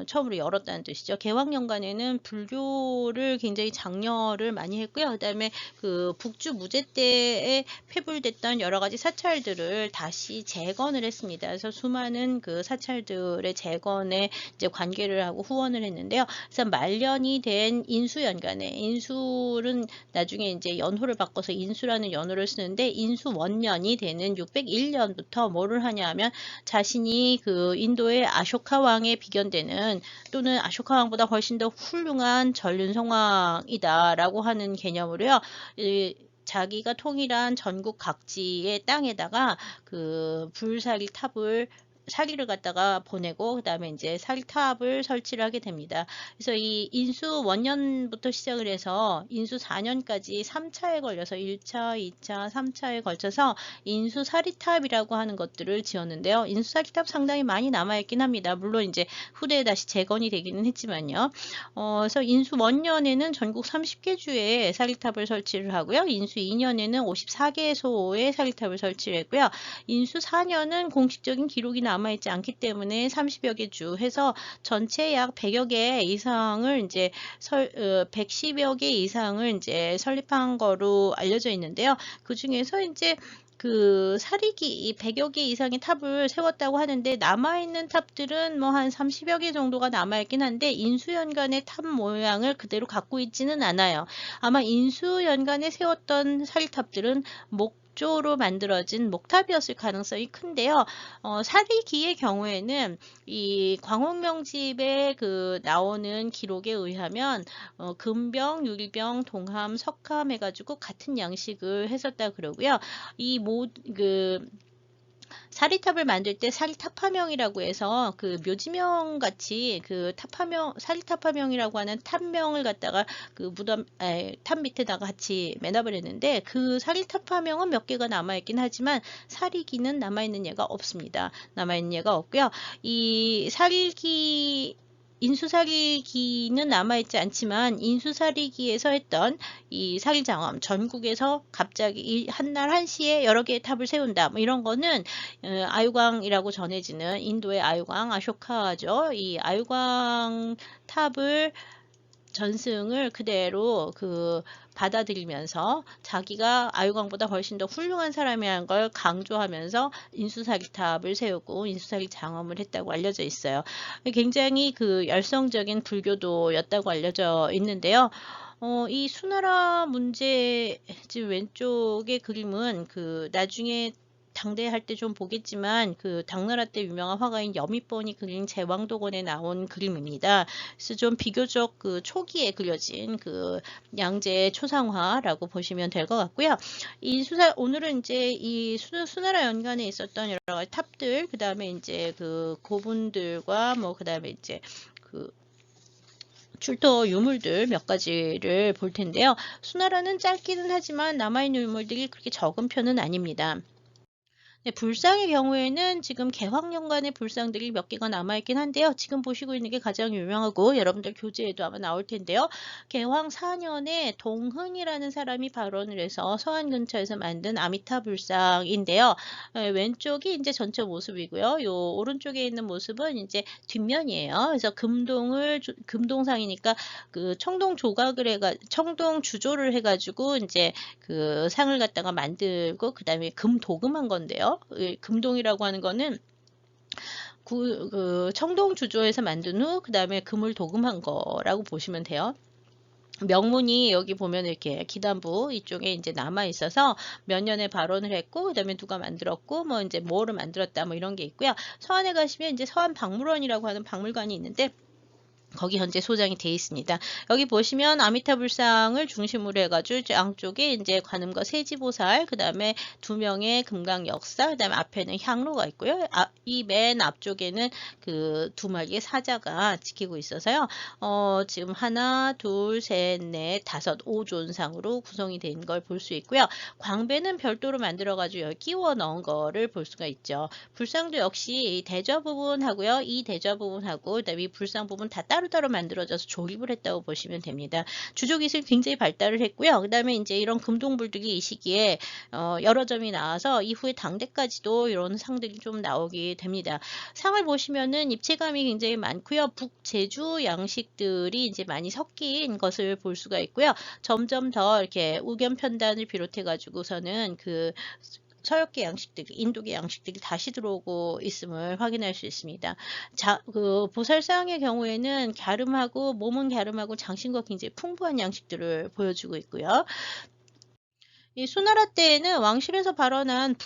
처음으로 열었다는 뜻이죠. 개황연간에는 불교를 굉장히 장려를 많이 했고요. 그 다음에 북주 무제 때에 폐불됐던 여러 가지 사찰들을 다시 재건을 했습니다. 그래서 수많은 사찰들의 재건에 이제 관계를 하고 후원을 했는데요. 그래서 말년이 된 인수연간에, 인수는 나중에 이제 연호를 바꿔서 인수라는 연호를 쓰는데, 인수 원년이 되는 601년부터 뭐를 하냐 하면, 자신이 인도의 아쇼카 왕에 비견되는, 또는 아쇼카 왕보다 훨씬 더 훌륭한 전륜성왕이다라고 하는 개념으로요. 자기가 통일한 전국 각지의 땅에다가 불사리 탑을 사리를 갖다가 보내고 그다음에 이제 사리탑을 설치를 하게 됩니다. 그래서 이 인수 원년부터 시작을 해서 인수 4년까지 3차에 걸려서 1차, 2차, 3차에 걸쳐서 인수 사리탑이라고 하는 것들을 지었는데요. 인수 사리탑 상당히 많이 남아있긴 합니다. 물론 이제 후대에 다시 재건이 되기는 했지만요. 그래서 인수 원년에는 전국 30개 주에 사리탑을 설치를 하고요. 인수 2년에는 54개소에 사리탑을 설치를 했고요. 인수 4년은 공식적인 기록이 남아있지 않기 때문에 30여 개 주 해서 전체 약 100여 개 이상을 이제 110여 개 이상을 이제 설립한 거로 알려져 있는데요. 그 중에서 이제 그 사리기 100여 개 이상의 탑을 세웠다고 하는데 남아있는 탑들은 뭐 한 30여 개 정도가 남아있긴 한데 인수연간의 탑 모양을 그대로 갖고 있지는 않아요. 아마 인수연간에 세웠던 사리탑들은 목조로 만들어진 목탑이었을 가능성이 큰데요. 사리기의 경우에는 이 광옥명집에 그 나오는 기록에 의하면 금병, 유리병, 동함, 석함 해가지고 같은 양식을 했었다 그러고요. 사리탑을 만들 때 사리탑화명이라고 해서 그 묘지명 같이 그 사리탑화명이라고 하는 탑명을 갖다가 그 탑 밑에다가 같이 매납을 했는데 그 사리탑화명은 몇 개가 남아있긴 하지만 사리기는 남아있는 예가 없습니다. 남아있는 예가 없고요. 이 인수사리기는 남아있지 않지만 인수사리기에서 했던 이 사리장엄 전국에서 갑자기 한날 한시에 여러 개의 탑을 세운다 뭐 이런 거는 아유광이라고 전해지는 인도의 아유광 아쇼카죠. 이 아유광 탑을 전승을 그대로 받아들이면서 자기가 아유광보다 훨씬 더 훌륭한 사람이라는 걸 강조하면서 인수사리탑을 세우고 인수사리 장엄을 했다고 알려져 있어요. 굉장히 그 열성적인 불교도였다고 알려져 있는데요. 이 수나라 문제 지금 왼쪽의 그림은 나중에 당대 할 때 좀 보겠지만 당나라 때 유명한 화가인 여미번이 그린 제왕도건에 나온 그림입니다. 그래서 좀 비교적 초기에 그려진 양재 초상화라고 보시면 될 것 같고요. 오늘은 이제 이 수나라 연간에 있었던 여러 가지 탑들, 그 다음에 이제 고분들과 그 다음에 이제 출토 유물들 몇 가지를 볼 텐데요. 수나라는 짧기는 하지만 남아있는 유물들이 그렇게 적은 편은 아닙니다. 네, 불상의 경우에는 지금 개황연간의 불상들이 몇 개가 남아있긴 한데요. 지금 보시고 있는 게 가장 유명하고 여러분들 교재에도 아마 나올 텐데요. 개황 4년에 동흥이라는 사람이 발원을 해서 서안 근처에서 만든 아미타 불상인데요. 왼쪽이 이제 전체 모습이고요. 요 오른쪽에 있는 모습은 이제 뒷면이에요. 그래서 금동상이니까 청동 주조를 해가지고 이제 상을 갖다가 만들고 그 다음에 금도금한 건데요. 금동이라고 하는 거는 청동 주조에서 만든 후 그 다음에 금을 도금한 거라고 보시면 돼요. 명문이 여기 보면 이렇게 기단부 이쪽에 이제 남아 있어서 몇 년에 발원을 했고 그다음에 누가 만들었고 뭐 이제 뭐를 만들었다 뭐 이런 게 있고요. 서안에 가시면 이제 서안박물원이라고 하는 박물관이 있는데 거기 현재 소장이 되어 있습니다. 여기 보시면 아미타불상을 중심으로 해가지고 양쪽에 이제 관음과 세지보살, 그 다음에 2명의 금강역사, 그 다음에 앞에는 향로가 있고요. 이 맨 앞쪽에는 2마리의 사자가 지키고 있어서요. 지금 하나, 둘, 셋, 넷, 다섯, 5존상으로 구성이 된 걸 볼 수 있고요. 광배는 별도로 만들어가지고 여기 끼워 넣은 거를 볼 수가 있죠. 불상도 역시 대좌 부분하고요. 이 대좌 부분하고 그다음에 이 불상 부분 다 따로따로 만들어져서 조립을 했다고 보시면 됩니다. 주조기술이 굉장히 발달을 했고요. 그 다음에 이제 이런 금동불들이 이 시기에 여러 점이 나와서 이후에 당대까지도 이런 상들이 좀 나오게 됩니다. 상을 보시면은 입체감이 굉장히 많고요. 북제주 양식들이 이제 많이 섞인 것을 볼 수가 있고요. 점점 더 이렇게 우견편단을 비롯해 가지고서는 서역계 양식들, 인도계 양식들이 다시 들어오고 있음을 확인할 수 있습니다. 보살상의 경우에는 몸은 갸름하고 장신과 굉장히 풍부한 양식들을 보여주고 있고요. 이 수나라 때에는 왕실에서 발언한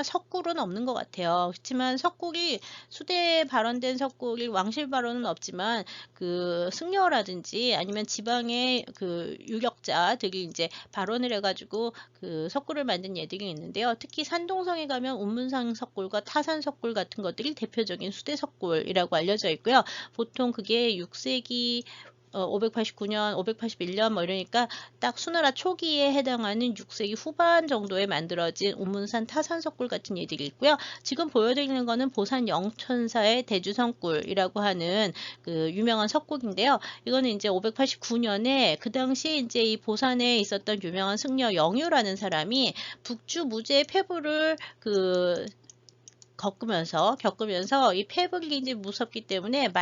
석굴은 없는 것 같아요. 그렇지만 석굴이 수대에 발언된 석굴이 왕실 발언은 없지만 그 승려라든지 아니면 지방의 그 유력자들이 이제 발언을 해가지고 그 석굴을 만든 예들이 있는데요. 특히 산동성에 가면 운문상 석굴과 타산 석굴 같은 것들이 대표적인 수대 석굴이라고 알려져 있고요. 보통 그게 6세기 589년, 581년 뭐 이러니까 딱 수나라 초기에 해당하는 6세기 후반 정도에 만들어진 운문산 타산석굴 같은 예들이 있고요. 지금 보여드리는 거는 보산 영천사의 대주성굴이라고 하는 그 유명한 석굴인데요. 이거는 이제 589년에 그 당시 이제 이 보산에 있었던 유명한 승려 영유라는 사람이 북주 무제의 패부를 겪으면서 이 패불이 이제 무섭기 때문에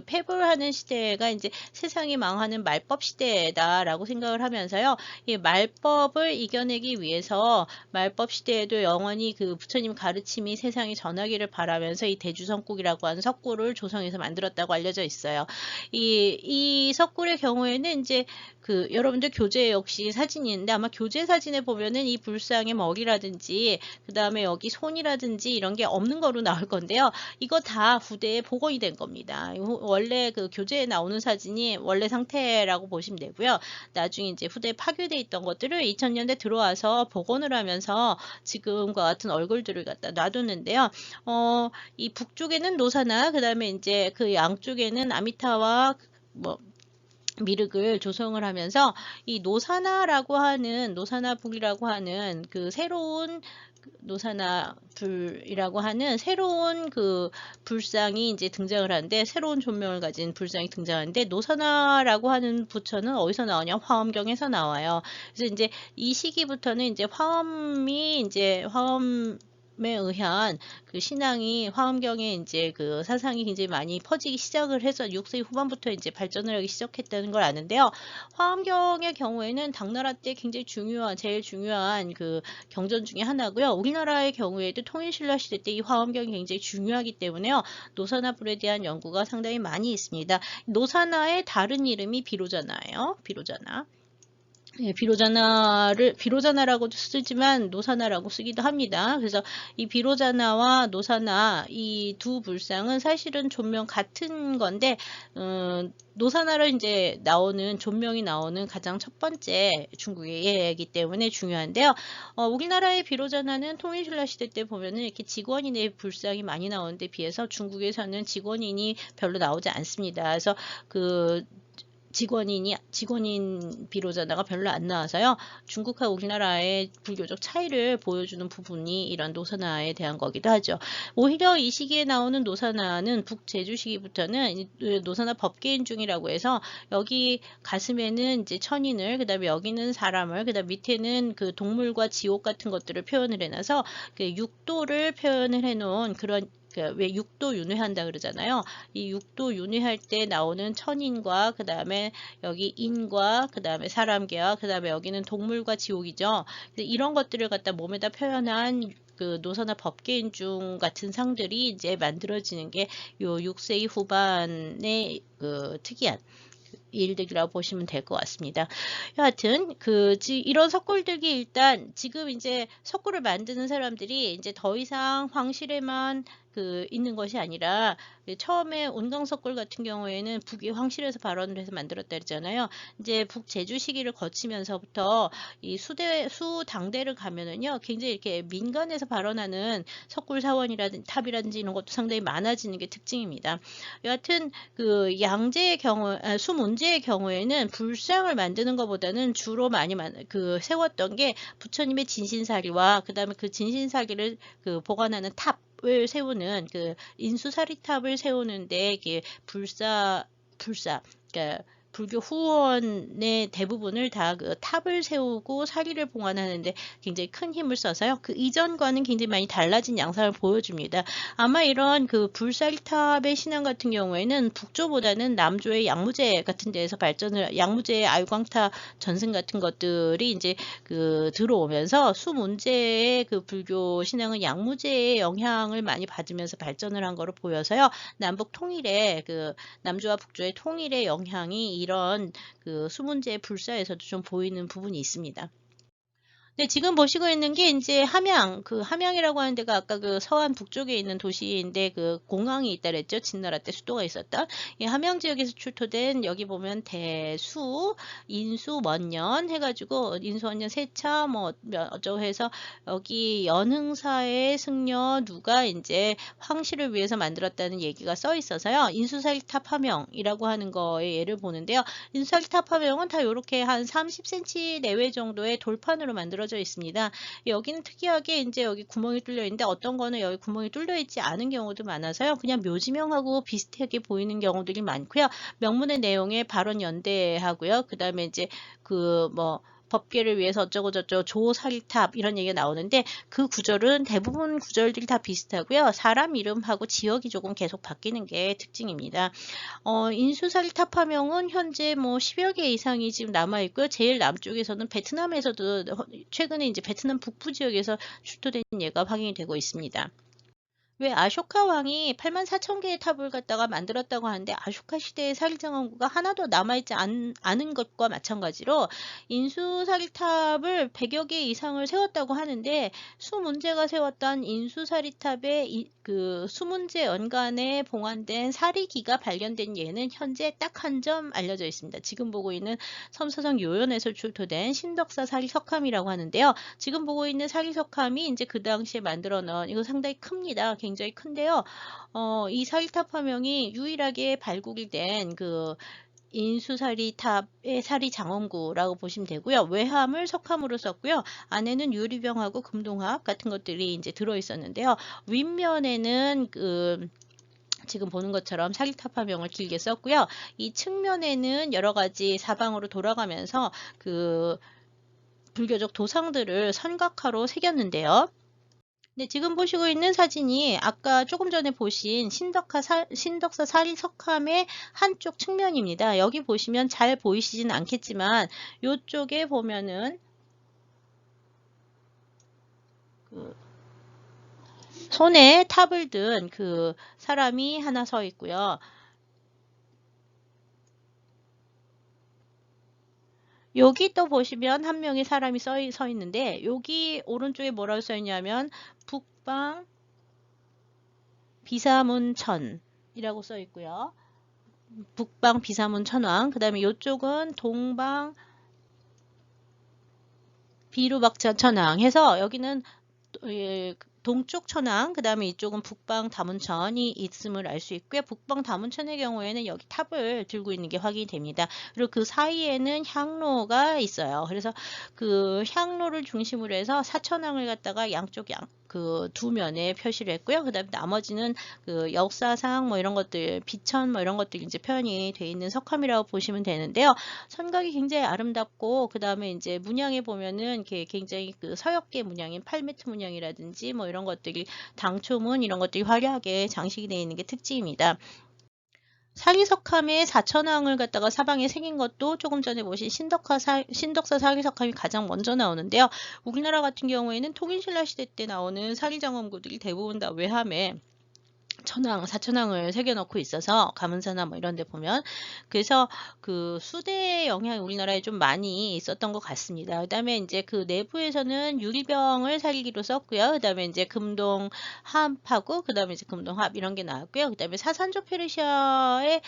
패불하는 시대가 이제 세상이 망하는 말법 시대다라고 생각을 하면서요. 이 말법을 이겨내기 위해서 말법 시대에도 영원히 그 부처님 가르침이 세상에 전하기를 바라면서 이 대주성굴이라고 하는 석굴을 조성해서 만들었다고 알려져 있어요. 이 석굴의 경우에는 이제 그 여러분들 교재 역시 사진이 있는데 아마 교재 사진에 보면은 이 불상의 머리라든지 그 다음에 여기 손이라든지 이런 게 없는 거로 나올 건데요. 이거 다 후대에 복원이 된 겁니다. 원래 그 교재에 나오는 사진이 원래 상태라고 보시면 되고요. 나중에 이제 후대에 파괴돼 있던 것들을 2000년대 들어와서 복원을 하면서 지금과 같은 얼굴들을 갖다 놔뒀는데요. 이 북쪽에는 노사나 그 다음에 이제 그 양쪽에는 아미타와 뭐 미륵을 조성을 하면서 이 노사나북이라고 하는 그 새로운 노사나불이라고 하는 새로운 그 불상이 이제 등장을 하는데 새로운 존명을 가진 불상이 등장하는데 노사나라고 하는 부처는 어디서 나오냐? 화엄경에서 나와요. 그래서 이제 이 시기부터는 이제 화엄에 의한 그 신앙이 화엄경에 이제 그 사상이 굉장히 많이 퍼지기 시작을 해서 6세기 후반부터 이제 발전을 하기 시작했다는 걸 아는데요. 화엄경의 경우에는 당나라 때 굉장히 제일 중요한 그 경전 중에 하나고요. 우리나라의 경우에도 통일신라 시대 때 이 화엄경이 굉장히 중요하기 때문에요. 노사나불에 대한 연구가 상당히 많이 있습니다. 노사나의 다른 이름이 비로자나예요. 비로자나. 예, 비로자나라고도 쓰지만 노사나라고 쓰기도 합니다. 그래서 이 비로자나와 노사나 이 두 불상은 사실은 존명 같은 건데, 노사나를 이제 존명이 나오는 가장 첫 번째 중국의 예이기 때문에 중요한데요. 우리나라의 비로자나는 통일신라 시대 때 보면은 이렇게 직원인의 불상이 많이 나오는데 비해서 중국에서는 직원인이 별로 나오지 않습니다. 그래서 직원인 비로자나가 별로 안 나와서요. 중국과 우리나라의 불교적 차이를 보여주는 부분이 이런 노사나에 대한 거기도 하죠. 오히려 이 시기에 나오는 노사나는 북제주 시기부터는 노사나 법계인중이라고 해서 여기 가슴에는 이제 천인을, 그 다음에 여기는 사람을, 그 다음 밑에는 그 동물과 지옥 같은 것들을 표현을 해놔서 그 육도를 표현을 해놓은 그런 왜 육도 윤회한다 그러잖아요. 이 육도 윤회할 때 나오는 천인과 그 다음에 여기 인과 그 다음에 사람계와 그 다음에 여기는 동물과 지옥이죠. 이런 것들을 갖다 몸에다 표현한 그 노사나 법계인중 같은 상들이 이제 만들어지는 게 요 6세기 후반의 그 특이한 일들이라고 보시면 될 것 같습니다. 여하튼 이런 석굴들이 일단 지금 이제 석굴을 만드는 사람들이 이제 더 이상 황실에만 있는 것이 아니라 처음에 온강석굴 같은 경우에는 북이 황실에서 발원을 해서 만들었다 그랬잖아요. 이제 북제주 시기를 거치면서부터 이 수당대를 가면은요, 굉장히 이렇게 민간에서 발원하는 석굴 사원이라든지 탑이라든지 이런 것도 상당히 많아지는 게 특징입니다. 여하튼 수문제의 경우에는 불상을 만드는 것보다는 주로 많이 세웠던 게 부처님의 진신사리와 그 다음에 그 진신사리를 보관하는 탑을 세우는 인수사리탑을 세우는데 이게 그러니까 불교 후원의 대부분을 다 탑을 세우고 사리를 봉안하는데 굉장히 큰 힘을 써서요. 그 이전과는 굉장히 많이 달라진 양상을 보여줍니다. 아마 이런 불사리탑의 신앙 같은 경우에는 북조보다는 남조의 양무제 같은 데에서 양무제의 아유광타 전승 같은 것들이 이제 들어오면서 수문제의 불교 신앙은 양무제의 영향을 많이 받으면서 발전을 한 거로 보여서요. 남북 통일의 남조와 북조의 통일의 영향이 이 이런 그 수문제 불사에서도 좀 보이는 부분이 있습니다. 네, 지금 보시고 있는 게 이제 함양, 그 함양이라고 하는 데가 아까 그 서안 북쪽에 있는 도시인데 그 공항이 있다 그랬죠. 진나라 때 수도가 있었다. 이 함양 지역에서 출토된 여기 보면 대수, 인수, 먼년 해가지고 인수, 먼년, 세차 뭐 어쩌고 해서 여기 연흥사의 승려 누가 이제 황실을 위해서 만들었다는 얘기가 써 있어서요. 인수살탑 함영이라고 하는 거에 예를 보는데요. 인수살탑 함영은 다 이렇게 한 30cm 내외 정도의 돌판으로 만들어져 있습니다. 여기는 특이하게 이제 여기 구멍이 뚫려 있는데 어떤 거는 여기 구멍이 뚫려 있지 않은 경우도 많아서요. 그냥 묘지명하고 비슷하게 보이는 경우들이 많고요. 명문의 내용에 발언 연대하고요. 그 다음에 이제 그 뭐 법계를 위해서 어쩌고 저쩌고 조사리탑 이런 얘기가 나오는데 그 구절은 대부분 구절들이 다 비슷하고요. 사람 이름하고 지역이 조금 계속 바뀌는 게 특징입니다. 인수살탑 함영은 현재 뭐 10여 개 이상이 지금 남아 있고요. 제일 남쪽에서는 베트남에서도 최근에 이제 베트남 북부 지역에서 출토된 예가 확인이 되고 있습니다. 왜 아쇼카 왕이 84,000개의 탑을 갖다가 만들었다고 하는데 아쇼카 시대의 사리장원구가 하나도 남아있지 않은 것과 마찬가지로 인수사리탑을 100여 개 이상을 세웠다고 하는데 수문제가 세웠던 인수사리탑의 그 수문제 연간에 봉안된 사리기가 발견된 예는 현재 딱 한 점 알려져 있습니다. 지금 보고 있는 섬서성 요연에서 출토된 신덕사 사리석함이라고 하는데요. 지금 보고 있는 사리석함이 이제 그 당시에 만들어 놓은 이거 상당히 큽니다. 굉장히 큰데요. 이 사리탑 화명이 유일하게 발굴이 된 그 인수사리탑의 사리장원구라고 보시면 되고요. 외함을 석함으로 썼고요. 안에는 유리병하고 금동합 같은 것들이 이제 들어 있었는데요. 윗면에는 그 지금 보는 것처럼 사리탑 화명을 길게 썼고요. 이 측면에는 여러 가지 사방으로 돌아가면서 그 불교적 도상들을 선각화로 새겼는데요. 네, 지금 보시고 있는 사진이 아까 조금 전에 보신 신덕사 사리석함의 한쪽 측면입니다. 여기 보시면 잘 보이시진 않겠지만 이쪽에 보면은 그 손에 탑을 든 그 사람이 하나 서 있고요. 여기 또 보시면 한 명의 사람이 서 있는데 여기 오른쪽에 뭐라고 써 있냐면 북방 비사문천이라고 써 있고요. 북방 비사문 천왕, 그 다음에 이쪽은 동방 비루박차 천왕 해서 여기는 동쪽 천왕, 그 다음에 이쪽은 북방 다문천이 있음을 알 수 있고요. 북방 다문천의 경우에는 여기 탑을 들고 있는 게 확인이 됩니다. 그리고 그 사이에는 향로가 있어요. 그래서 그 향로를 중심으로 해서 사천왕을 갖다가 양쪽 그 두 면에 표시를 했고요. 그 다음에 나머지는 그 역사상 뭐 이런 것들, 비천 뭐 이런 것들이 이제 표현이 되어 있는 석함이라고 보시면 되는데요. 선각이 굉장히 아름답고, 그 다음에 이제 문양에 보면은 굉장히 그 서역계 문양인 8m 문양이라든지 뭐 이런 것들이 당초문 이런 것들이 화려하게 장식이 되어 있는 게 특징입니다. 사리석함에 사천왕을 갖다가 사방에 새긴 것도 조금 전에 보신 신덕사 사리석함이 가장 먼저 나오는데요. 우리나라 같은 경우에는 통일신라 시대 때 나오는 사리장엄구들이 대부분 다 외함에 천왕, 사천왕을 새겨놓고 있어서 가문사나 뭐 이런 데 보면 그래서 그 수대의 영향이 우리나라에 좀 많이 있었던 것 같습니다. 그 다음에 이제 그 내부에서는 유리병을 살기로 썼고요. 그 다음에 이제 금동합하고 그 다음에 이제 금동합 이런 게 나왔고요. 그 다음에 사산조 페르시아의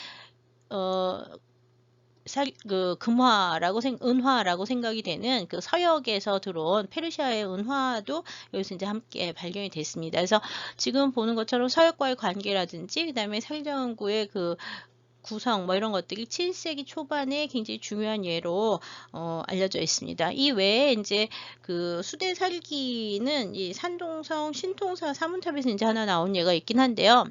은화라고 생각이 되는 그 서역에서 들어온 페르시아의 은화도 여기서 이제 함께 발견이 됐습니다. 그래서 지금 보는 것처럼 서역과의 관계라든지, 그 다음에 살정구의 그 구성 뭐 이런 것들이 7세기 초반에 굉장히 중요한 예로 알려져 있습니다. 이 외에 이제 그 수대 살기는 이 산동성 신통사 사문탑에서 이제 하나 나온 예가 있긴 한데요.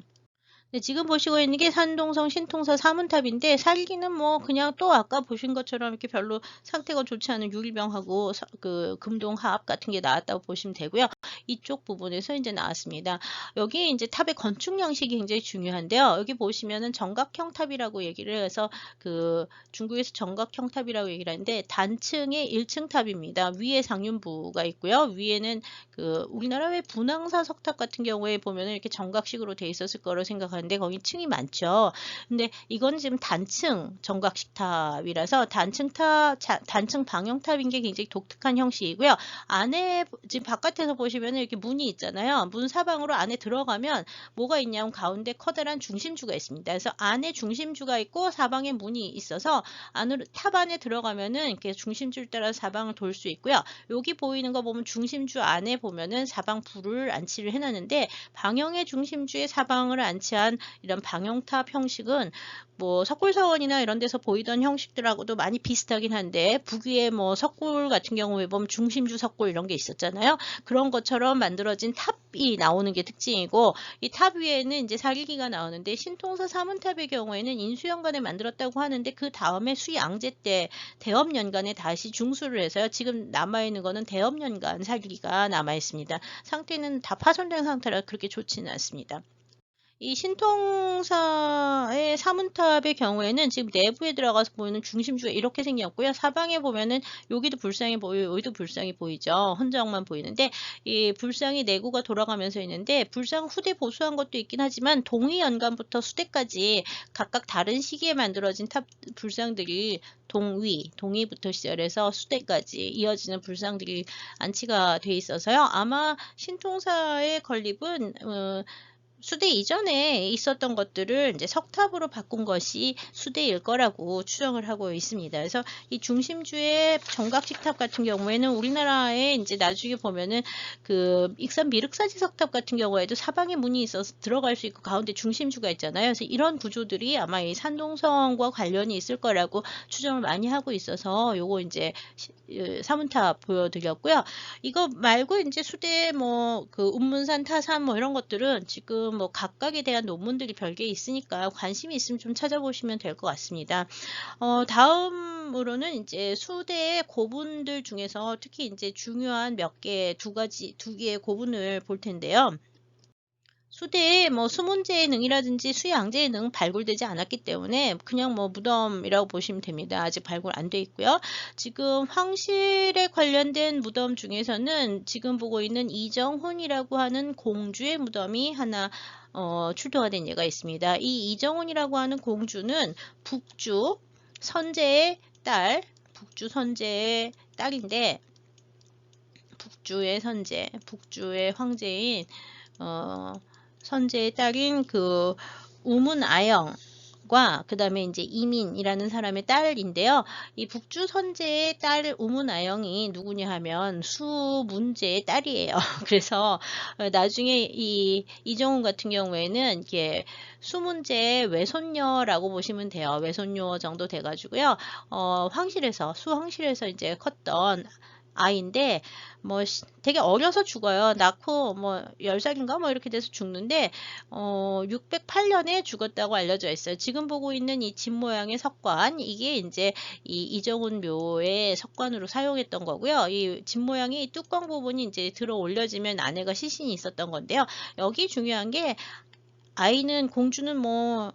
네, 지금 보시고 있는 게 산동성 신통사 사문탑인데 살기는 뭐 그냥 또 아까 보신 것처럼 이렇게 별로 상태가 좋지 않은 유리병하고 그 금동합 같은 게 나왔다고 보시면 되고요. 이쪽 부분에서 이제 나왔습니다. 여기 이제 탑의 건축 양식이 굉장히 중요한데요. 여기 보시면은 정각형 탑이라고 얘기를 해서 그 중국에서 정각형 탑이라고 얘기를 하는데 단층의 1층 탑입니다. 위에 상륜부가 있고요. 위에는 그 우리나라 왜 분황사 석탑 같은 경우에 보면은 이렇게 정각식으로 돼 있었을 거로 생각하는데 거기 층이 많죠. 근데 이건 지금 단층 정각식 탑이라서 단층 방형탑인 게 굉장히 독특한 형식이고요. 안에 지금 바깥에서 보시면 이렇게 문이 있잖아요. 문 사방으로 안에 들어가면 뭐가 있냐면 가운데 커다란 중심주가 있습니다. 그래서 안에 중심주가 있고 사방에 문이 있어서 안으로 탑 안에 들어가면은 이렇게 중심주를 따라 사방을 돌 수 있고요. 여기 보이는 거 보면 중심주 안에 보면은 사방 불을 안치를 해놨는데 방형의 중심주에 사방을 안치한 이런 방형탑 형식은 뭐 석굴사원이나 이런 데서 보이던 형식들하고도 많이 비슷하긴 한데 북위에 뭐 석굴 같은 경우에 보면 중심주 석굴 이런 게 있었잖아요. 그런 것처럼 만들어진 탑이 나오는 게 특징이고 이 탑 위에는 이제 사기기가 나오는데 신통사 사문탑의 경우에는 인수연간에 만들었다고 하는데 그 다음에 수양제 때 대업연간에 다시 중수를 해서요. 지금 남아있는 거는 대업연간 사기기가 남아있습니다. 상태는 다 파손된 상태라 그렇게 좋지는 않습니다. 이 신통사의 사문탑의 경우에는 지금 내부에 들어가서 보이는 중심주가 이렇게 생겼고요. 사방에 보면은 여기도 불상이 보이고 여기도 불상이 보이죠. 흔적만 보이는데 이 불상이 내구가 돌아가면서 있는데 불상 후대 보수한 것도 있긴 하지만 동위연간부터 수대까지 각각 다른 시기에 만들어진 탑 불상들이 동위부터 시작해서 수대까지 이어지는 불상들이 안치가 돼 있어서요. 아마 신통사의 건립은 수대 이전에 있었던 것들을 이제 석탑으로 바꾼 것이 수대일 거라고 추정을 하고 있습니다. 그래서 이 중심주의 정각식 탑 같은 경우에는 우리나라에 이제 나중에 보면은 그 익산 미륵사지 석탑 같은 경우에도 사방에 문이 있어서 들어갈 수 있고 가운데 중심주가 있잖아요. 그래서 이런 구조들이 아마 이 산동성과 관련이 있을 거라고 추정을 많이 하고 있어서 요거 이제 사문탑 보여드렸고요. 이거 말고 이제 수대 뭐 그 운문산 타산 뭐 이런 것들은 지금 뭐 각각에 대한 논문들이 별개 있으니까 관심이 있으면 좀 찾아보시면 될 것 같습니다. 다음으로는 이제 수대의 고분들 중에서 특히 이제 중요한 두 개의 고분을 볼 텐데요. 수대에 뭐 수문제의 능이라든지 수양제의 능 발굴되지 않았기 때문에 그냥 뭐 무덤이라고 보시면 됩니다. 아직 발굴 안 돼 있고요. 지금 황실에 관련된 무덤 중에서는 지금 보고 있는 이정훈이라고 하는 공주의 무덤이 하나 출토가 된 예가 있습니다. 이 이정훈이라고 하는 공주는 북주 선제의 딸인데 북주의 황제인 선제의 딸인 그 우문아영과 그 다음에 이제 이민이라는 사람의 딸인데요. 이 북주 선제의 딸 우문아영이 누구냐 하면 수문제의 딸이에요. 그래서 나중에 이 이정훈 같은 경우에는 이게 수문제의 외손녀라고 보시면 돼요. 외손녀 정도 돼가지고요. 수황실에서 이제 컸던 아이인데 뭐 되게 어려서 죽어요. 낳고 뭐 10살인가 뭐 이렇게 돼서 죽는데 608년에 죽었다고 알려져 있어요. 지금 보고 있는 이 집 모양의 석관 이게 이제 이 이정훈 묘의 석관으로 사용했던 거고요. 이 집 모양이 뚜껑 부분이 이제 들어 올려지면 안에가 시신이 있었던 건데요. 여기 중요한 게 공주는 뭐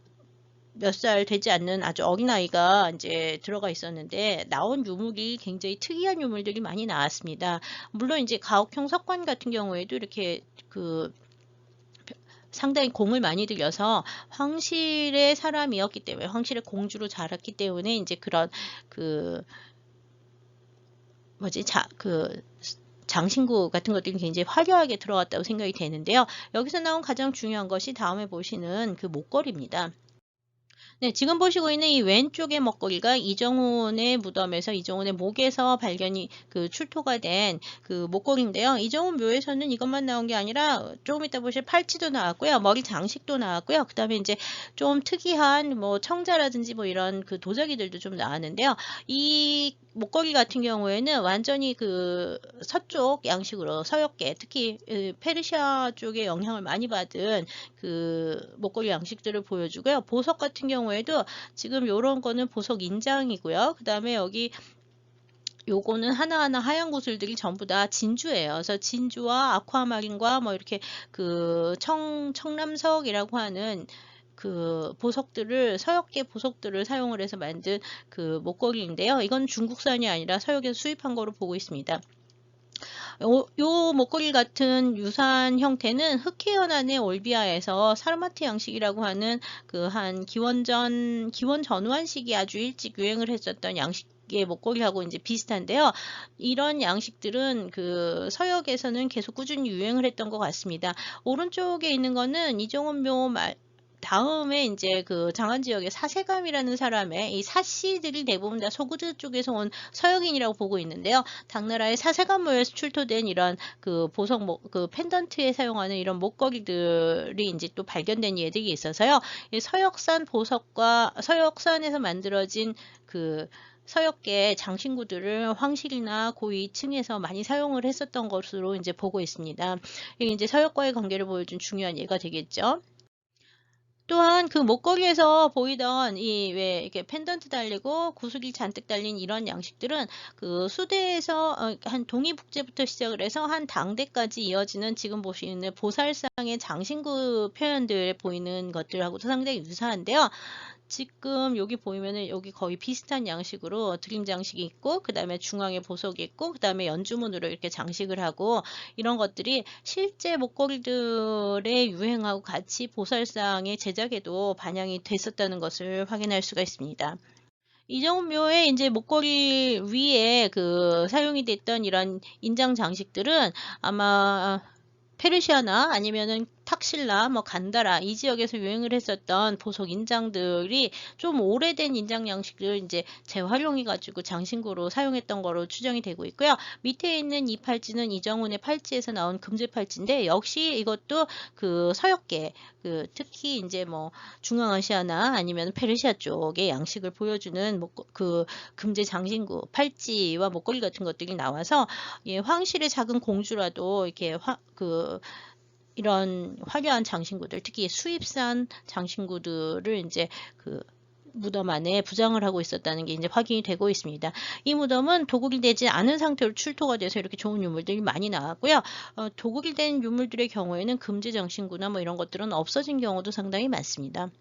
몇 살 되지 않는 아주 어린아이가 이제 들어가 있었는데 나온 유물이 굉장히 특이한 유물들이 많이 나왔습니다. 물론 이제 가옥형 석관 같은 경우에도 이렇게 그 상당히 공을 많이 들여서 황실의 사람이었기 때문에 황실의 공주로 자랐기 때문에 이제 그런 그 장신구 같은 것들이 굉장히 화려하게 들어갔다고 생각이 되는데요. 여기서 나온 가장 중요한 것이 다음에 보시는 그 목걸이입니다. 네, 지금 보시고 있는 이 왼쪽의 먹거리가 이정훈의 무덤에서 이정훈의 목에서 출토가 된 그 목걸이인데요. 이정훈 묘에서는 이것만 나온 게 아니라 조금 이따 보실 팔찌도 나왔고요. 머리 장식도 나왔고요. 그 다음에 이제 좀 특이한 뭐 청자라든지 뭐 이런 그 도자기들도 좀 나왔는데요. 이 목걸이 같은 경우에는 완전히 그 서쪽 양식으로 서역계 특히 페르시아 쪽에 영향을 많이 받은 그 목걸이 양식들을 보여주고요. 보석 같은 경우에도 지금 요런 거는 보석 인장이고요. 그 다음에 여기 요거는 하나하나 하얀 구슬들이 전부 다 진주예요. 그래서 진주와 아쿠아마린과 뭐 이렇게 그 청남석이라고 하는 그 보석들을 서역계 보석들을 사용을 해서 만든 그 목걸이인데요. 이건 중국산이 아니라 서역에서 수입한 거로 보고 있습니다. 요 목걸이 같은 유사한 형태는 흑해연안의 올비아에서 사르마트 양식이라고 하는 그 한 기원 전후한 시기 아주 일찍 유행을 했었던 양식의 목걸이하고 이제 비슷한데요. 이런 양식들은 그 서역에서는 계속 꾸준히 유행을 했던 것 같습니다. 오른쪽에 있는 거는 이정훈 묘 다음에 이제 그 장안 지역의 사세감이라는 사람의 이 사씨들이 대부분 다 소구드 쪽에서 온 서역인이라고 보고 있는데요. 당나라의 사세감모에서 출토된 이런 그 보석 그 펜던트에 사용하는 이런 목걸이들이 이제 또 발견된 예들이 있어서요. 이 서역산 보석과 서역산에서 만들어진 그 서역계 장신구들을 황실이나 고위층에서 많이 사용을 했었던 것으로 이제 보고 있습니다. 이게 이제 서역과의 관계를 보여준 중요한 예가 되겠죠. 또한 그 목걸이에서 보이던 이 왜 이렇게 펜던트 달리고 구슬이 잔뜩 달린 이런 양식들은 그 수대에서 한 동이북제부터 시작을 해서 한 당대까지 이어지는 지금 보시는 보살상의 장신구 표현들에 보이는 것들하고도 상당히 유사한데요. 지금 여기 보이면은 여기 거의 비슷한 양식으로 드림 장식이 있고 그 다음에 중앙에 보석이 있고 그 다음에 연주문으로 이렇게 장식을 하고 이런 것들이 실제 목걸이들의 유행하고 같이 보살상의 제작에도 반영이 됐었다는 것을 확인할 수가 있습니다. 이정묘의 이제 목걸이 위에 그 사용이 됐던 이런 인장 장식들은 아마 페르시아나 아니면은 탁실라, 뭐 간다라 이 지역에서 유행을 했었던 보석 인장들이 좀 오래된 인장 양식을 이제 재활용해가지고 장신구로 사용했던 거로 추정이 되고 있고요. 밑에 있는 이 팔찌는 이정훈의 팔찌에서 나온 금제 팔찌인데 역시 이것도 그 서역계 그 특히 이제 뭐 중앙아시아나 아니면 페르시아 쪽의 양식을 보여주는 그 금제 장신구 팔찌와 목걸이 같은 것들이 나와서 예, 황실의 작은 공주라도 이렇게 이런 화려한 장신구들, 특히 수입산 장신구들을 이제 그 무덤 안에 부장을 하고 있었다는 게 이제 확인이 되고 있습니다. 이 무덤은 도굴이 되지 않은 상태로 출토가 돼서 이렇게 좋은 유물들이 많이 나왔고요. 도굴이 된 유물들의 경우에는 금제 장신구나 뭐 이런 것들은 없어진 경우도 상당히 많습니다.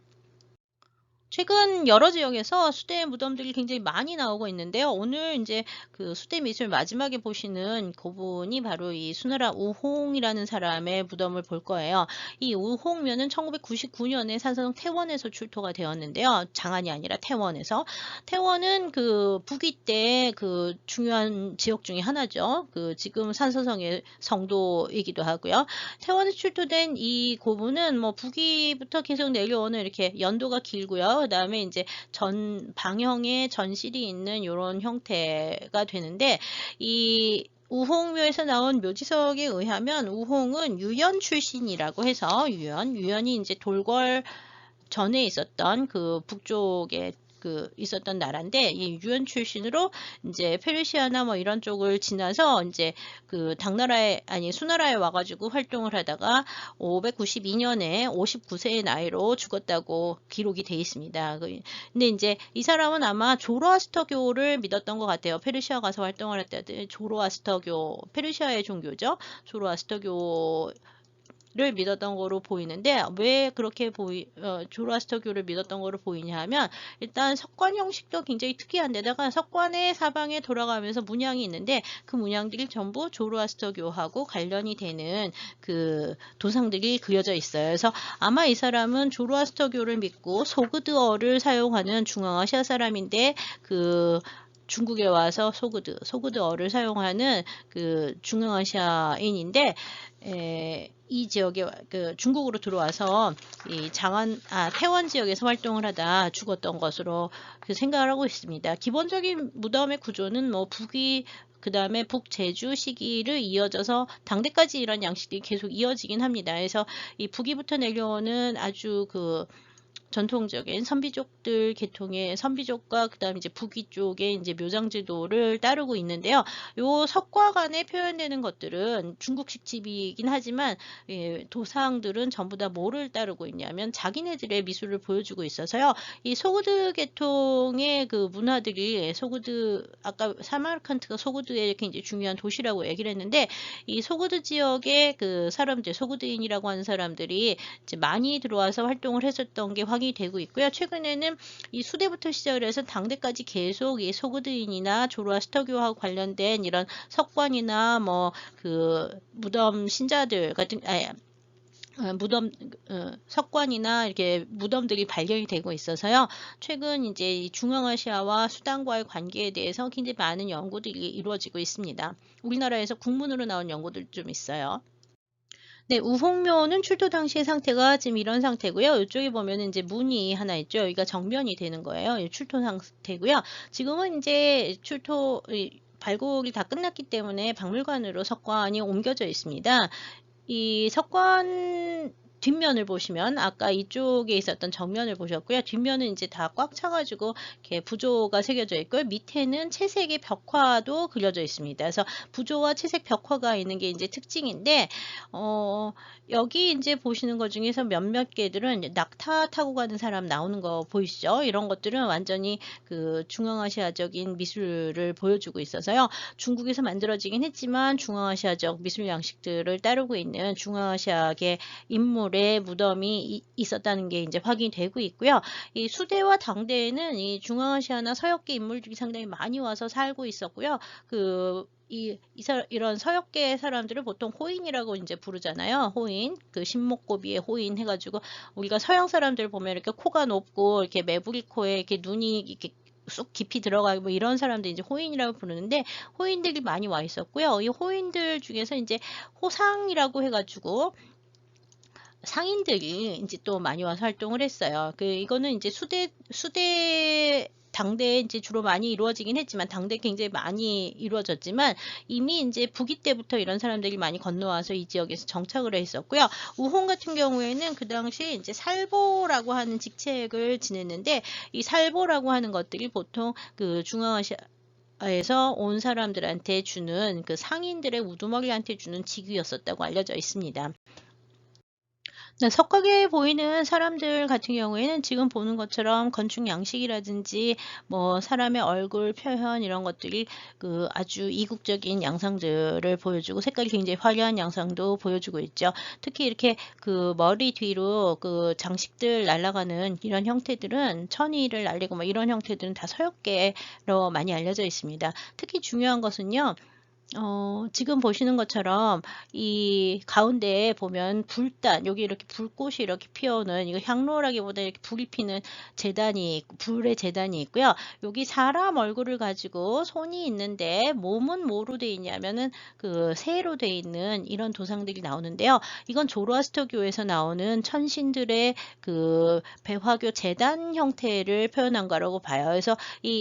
최근 여러 지역에서 수대 무덤들이 굉장히 많이 나오고 있는데요. 오늘 이제 그 수대 미술 마지막에 보시는 그분이 바로 이 수나라 우홍이라는 사람의 무덤을 볼 거예요. 이 우홍면은 1999년에 산성 태원에서 출토가 되었는데요. 장안이 아니라 태원에서. 태원은 그 북위 때 그 중요한 지역 중에 하나죠. 그 지금 산서성의 성도이기도 하고요. 태원에 출토된 이 고분은 뭐 북위부터 계속 내려오는 이렇게 연도가 길고요. 그다음에 이제 방형의 전실이 있는 이런 형태가 되는데 이 우홍묘에서 나온 묘지석에 의하면 우홍은 유연 출신이라고 해서 유연이 이제 돌궐 전에 있었던 그 북쪽에 그 있었던 나라인데 이 유연 출신으로 이제 페르시아나 뭐 이런 쪽을 지나서 이제 그 수나라에 와가지고 활동을 하다가 592년에 59세의 나이로 죽었다고 기록이 돼 있습니다. 근데 이제 이 사람은 아마 조로아스터교를 믿었던 것 같아요. 페르시아 가서 활동을 할 때 조로아스터교, 페르시아의 종교죠. 조로아스터교 를 믿었던 거로 보이는데 왜 그렇게 조로아스터교를 믿었던 거로 보이냐 하면 일단 석관 형식도 굉장히 특이한데다가 석관의 사방에 돌아가면서 문양이 있는데 그 문양들이 전부 조로아스터교하고 관련이 되는 그 도상들이 그려져 있어요. 그래서 아마 이 사람은 조로아스터교를 믿고 소그드어를 사용하는 중앙아시아 사람인데 그 중국에 와서 소그드어를 사용하는 그 중앙아시아인인데 이 지역에 그 중국으로 들어와서 이 태원 지역에서 활동을 하다 죽었던 것으로 생각을 하고 있습니다. 기본적인 무덤의 구조는 뭐 그 다음에 북제주 시기를 이어져서 당대까지 이런 양식들이 계속 이어지긴 합니다. 그래서 이 북위부터 내려오는 아주 그 전통적인 선비족들 계통의 선비족과 그다음에 이제 북위 쪽의 이제 묘장제도를 따르고 있는데요. 요 석과간에 표현되는 것들은 중국식 집이긴 하지만 예, 도상들은 전부 다 뭐를 따르고 있냐면 자기네들의 미술을 보여주고 있어서요. 이 소그드 계통의 그 문화들이 소그드 아까 사마르칸트가 소그드의 이렇게 이제 중요한 도시라고 얘기를 했는데 이 소그드 지역의 그 사람들 소그드인이라고 하는 사람들이 이제 많이 들어와서 활동을 했었던 게 확인이 되고 있고요. 최근에는 이 수대부터 시작을 해서 당대까지 계속 이 소그드인이나 조로아스터교하고 관련된 이런 석관이나 뭐 그 무덤 신자들 같은 무덤 석관이나 이렇게 무덤들이 발견이 되고 있어서요. 최근 이제 이 중앙아시아와 수단과의 관계에 대해서 굉장히 많은 연구들이 이루어지고 있습니다. 우리나라에서 국문으로 나온 연구들 좀 있어요. 네, 우홍묘는 출토 당시의 상태가 지금 이런 상태고요. 이쪽에 보면은 이제 문이 하나 있죠. 여기가 정면이 되는 거예요. 이 출토 상태고요. 지금은 이제 발굴이 다 끝났기 때문에 박물관으로 석관이 옮겨져 있습니다. 이 석관 뒷면을 보시면 아까 이쪽에 있었던 정면을 보셨고요. 뒷면은 이제 다 꽉 차가지고 이렇게 부조가 새겨져 있고요. 밑에는 채색의 벽화도 그려져 있습니다. 그래서 부조와 채색 벽화가 있는 게 이제 특징인데, 여기 이제 보시는 것 중에서 몇몇 개들은 낙타 타고 가는 사람 나오는 거 보이시죠? 이런 것들은 완전히 그 중앙아시아적인 미술을 보여주고 있어서요. 중국에서 만들어지긴 했지만 중앙아시아적 미술 양식들을 따르고 있는 중앙아시아계 인물의 무덤이 있었다는 게 이제 확인이 되고 있고요. 이 수대와 당대에는 이 중앙아시아나 서역계 인물들이 상당히 많이 와서 살고 있었고요. 이런 서역계 사람들을 보통 호인이라고 이제 부르잖아요. 호인, 그 신목고비의 호인 해가지고 우리가 서양 사람들 보면 이렇게 코가 높고 이렇게 매부리 코에 이렇게 눈이 이렇게 쑥 깊이 들어가고 뭐 이런 사람들 이제 호인이라고 부르는데 호인들이 많이 와 있었고요. 이 호인들 중에서 이제 호상이라고 해가지고 상인들이 이제 또 많이 와서 활동을 했어요. 이거는 이제 수대 당대에 이제 주로 많이 이루어지긴 했지만 당대 굉장히 많이 이루어졌지만 이미 이제 북이 때부터 이런 사람들이 많이 건너와서 이 지역에서 정착을 했었고요. 우홍 같은 경우에는 그 당시 이제 살보라고 하는 직책을 지냈는데 이 살보라고 하는 것들이 보통 그 중앙아시아에서 온 사람들한테 주는 그 상인들의 우두머리한테 주는 직위였었다고 알려져 있습니다. 네, 석각에 보이는 사람들 같은 경우에는 지금 보는 것처럼 건축 양식이라든지 뭐 사람의 얼굴 표현 이런 것들이 그 아주 이국적인 양상들을 보여주고 색깔이 굉장히 화려한 양상도 보여주고 있죠. 특히 이렇게 그 머리 뒤로 그 장식들 날아가는 이런 형태들은 천이를 날리고 뭐 이런 형태들은 다 서역계로 많이 알려져 있습니다. 특히 중요한 것은요. 지금 보시는 것처럼 이 가운데에 보면 불단, 여기 이렇게 불꽃이 이렇게 피어오는 이거 향로라기보다 이렇게 불이 피는 불의 재단이 있고요. 여기 사람 얼굴을 가지고 손이 있는데 몸은 뭐로 돼 있냐면은 그 새로 돼 있는 이런 도상들이 나오는데요. 이건 조로아스터교에서 나오는 천신들의 그 배화교 재단 형태를 표현한 거라고 봐요. 그래서 이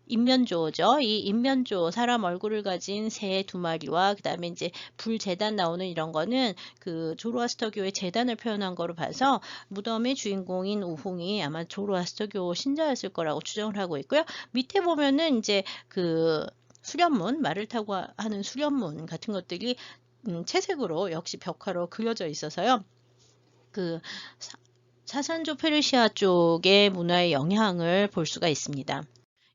인면조죠. 이 인면조, 사람 얼굴을 가진 새 두 마리와 그다음에 이제 불재단 나오는 이런 거는 그 조로아스터교의 재단을 표현한 거로 봐서 무덤의 주인공인 우홍이 아마 조로아스터교 신자였을 거라고 추정을 하고 있고요. 밑에 보면은 이제 그 수련문, 말을 타고 하는 수련문 같은 것들이 채색으로 역시 벽화로 그려져 있어서요. 그 사산조 페르시아 쪽의 문화의 영향을 볼 수가 있습니다.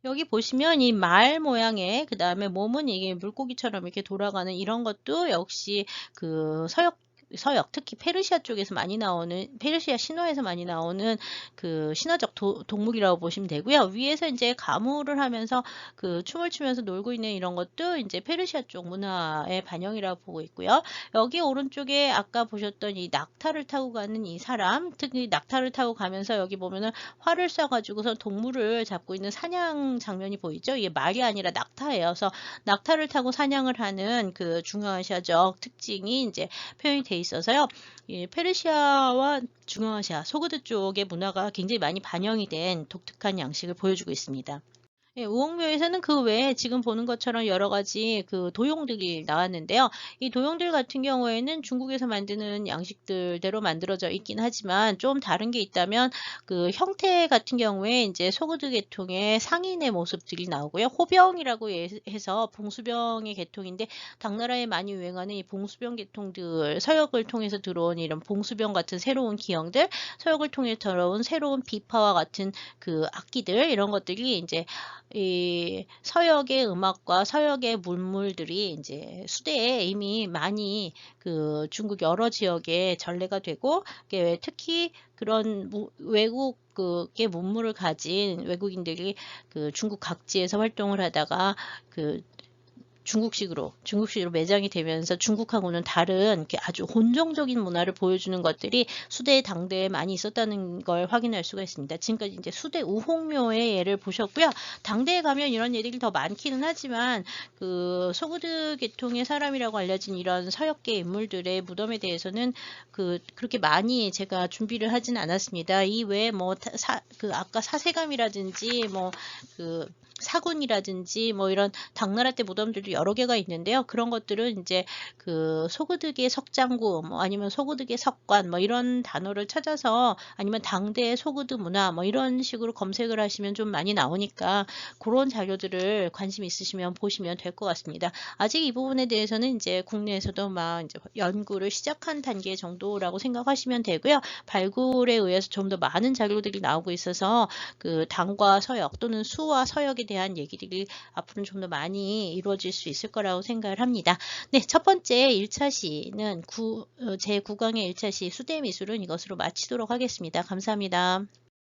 여기 보시면 이 말 모양의 그 다음에 몸은 이게 물고기처럼 이렇게 돌아가는 이런 것도 역시 그 서역 특히 페르시아 쪽에서 많이 나오는 페르시아 신화에서 많이 나오는 그 신화적 동물이라고 보시면 되고요. 위에서 이제 가무를 하면서 그 춤을 추면서 놀고 있는 이런 것도 이제 페르시아 쪽 문화의 반영이라고 보고 있고요. 여기 오른쪽에 아까 보셨던 이 낙타를 타고 가는 이 사람, 특히 낙타를 타고 가면서 여기 보면은 활을 쏴가지고서 동물을 잡고 있는 사냥 장면이 보이죠? 이게 말이 아니라 낙타예요. 그래서 낙타를 타고 사냥을 하는 그 중앙아시아적 특징이 이제 표현이 돼 있어서요. 이 페르시아와 중앙아시아, 소그드 쪽의 문화가 굉장히 많이 반영이 된 독특한 양식을 보여주고 있습니다. 예, 우엉묘에서는 그 외에 지금 보는 것처럼 여러 가지 그 도용들이 나왔는데요. 이 도용들 같은 경우에는 중국에서 만드는 양식들대로 만들어져 있긴 하지만 좀 다른 게 있다면 그 형태 같은 경우에 이제 소그드 계통의 상인의 모습들이 나오고요. 호병이라고 해서 봉수병의 계통인데 당나라에 많이 유행하는 이 봉수병 계통들, 서역을 통해서 들어온 이런 봉수병 같은 새로운 기형들, 서역을 통해 들어온 새로운 비파와 같은 그 악기들 이런 것들이 이제 이 서역의 음악과 서역의 문물들이 이제 수대에 이미 많이 그 중국 여러 지역에 전래가 되고 특히 그런 외국 그의 문물을 가진 외국인들이 그 중국 각지에서 활동을 하다가 그 중국식으로 매장이 되면서 중국하고는 다른 이렇게 아주 혼종적인 문화를 보여주는 것들이 수대 당대에 많이 있었다는 걸 확인할 수가 있습니다. 지금까지 이제 수대 우홍묘의 예를 보셨고요. 당대에 가면 이런 예들이 더 많기는 하지만 그 소그드 계통의 사람이라고 알려진 이런 서역계 인물들의 무덤에 대해서는 그렇게 많이 제가 준비를 하진 않았습니다. 이 외에 뭐 아까 사세감이라든지 그 사군이라든지 이런 당나라 때 무덤들도 여러 개가 있는데요. 그런 것들은 이제 그 소그득의 석장구 아니면 소그득의 석관 이런 단어를 찾아서 아니면 당대의 소그드 문화 이런 식으로 검색을 하시면 좀 많이 나오니까 그런 자료들을 관심 있으시면 보시면 될 것 같습니다. 아직 이 부분에 대해서는 이제 국내에서도 막 이제 연구를 시작한 단계 정도라고 생각하시면 되고요. 발굴에 의해서 좀 더 많은 자료들이 나오고 있어서 그 당과 서역 또는 수와 서역에 대한 얘기들이 앞으로는 좀 더 많이 이루어질 수 있을 거라고 생각을 합니다. 네, 첫 번째 1차 시는 제9강의 1차 시 수대미술은 이것으로 마치도록 하겠습니다. 감사합니다.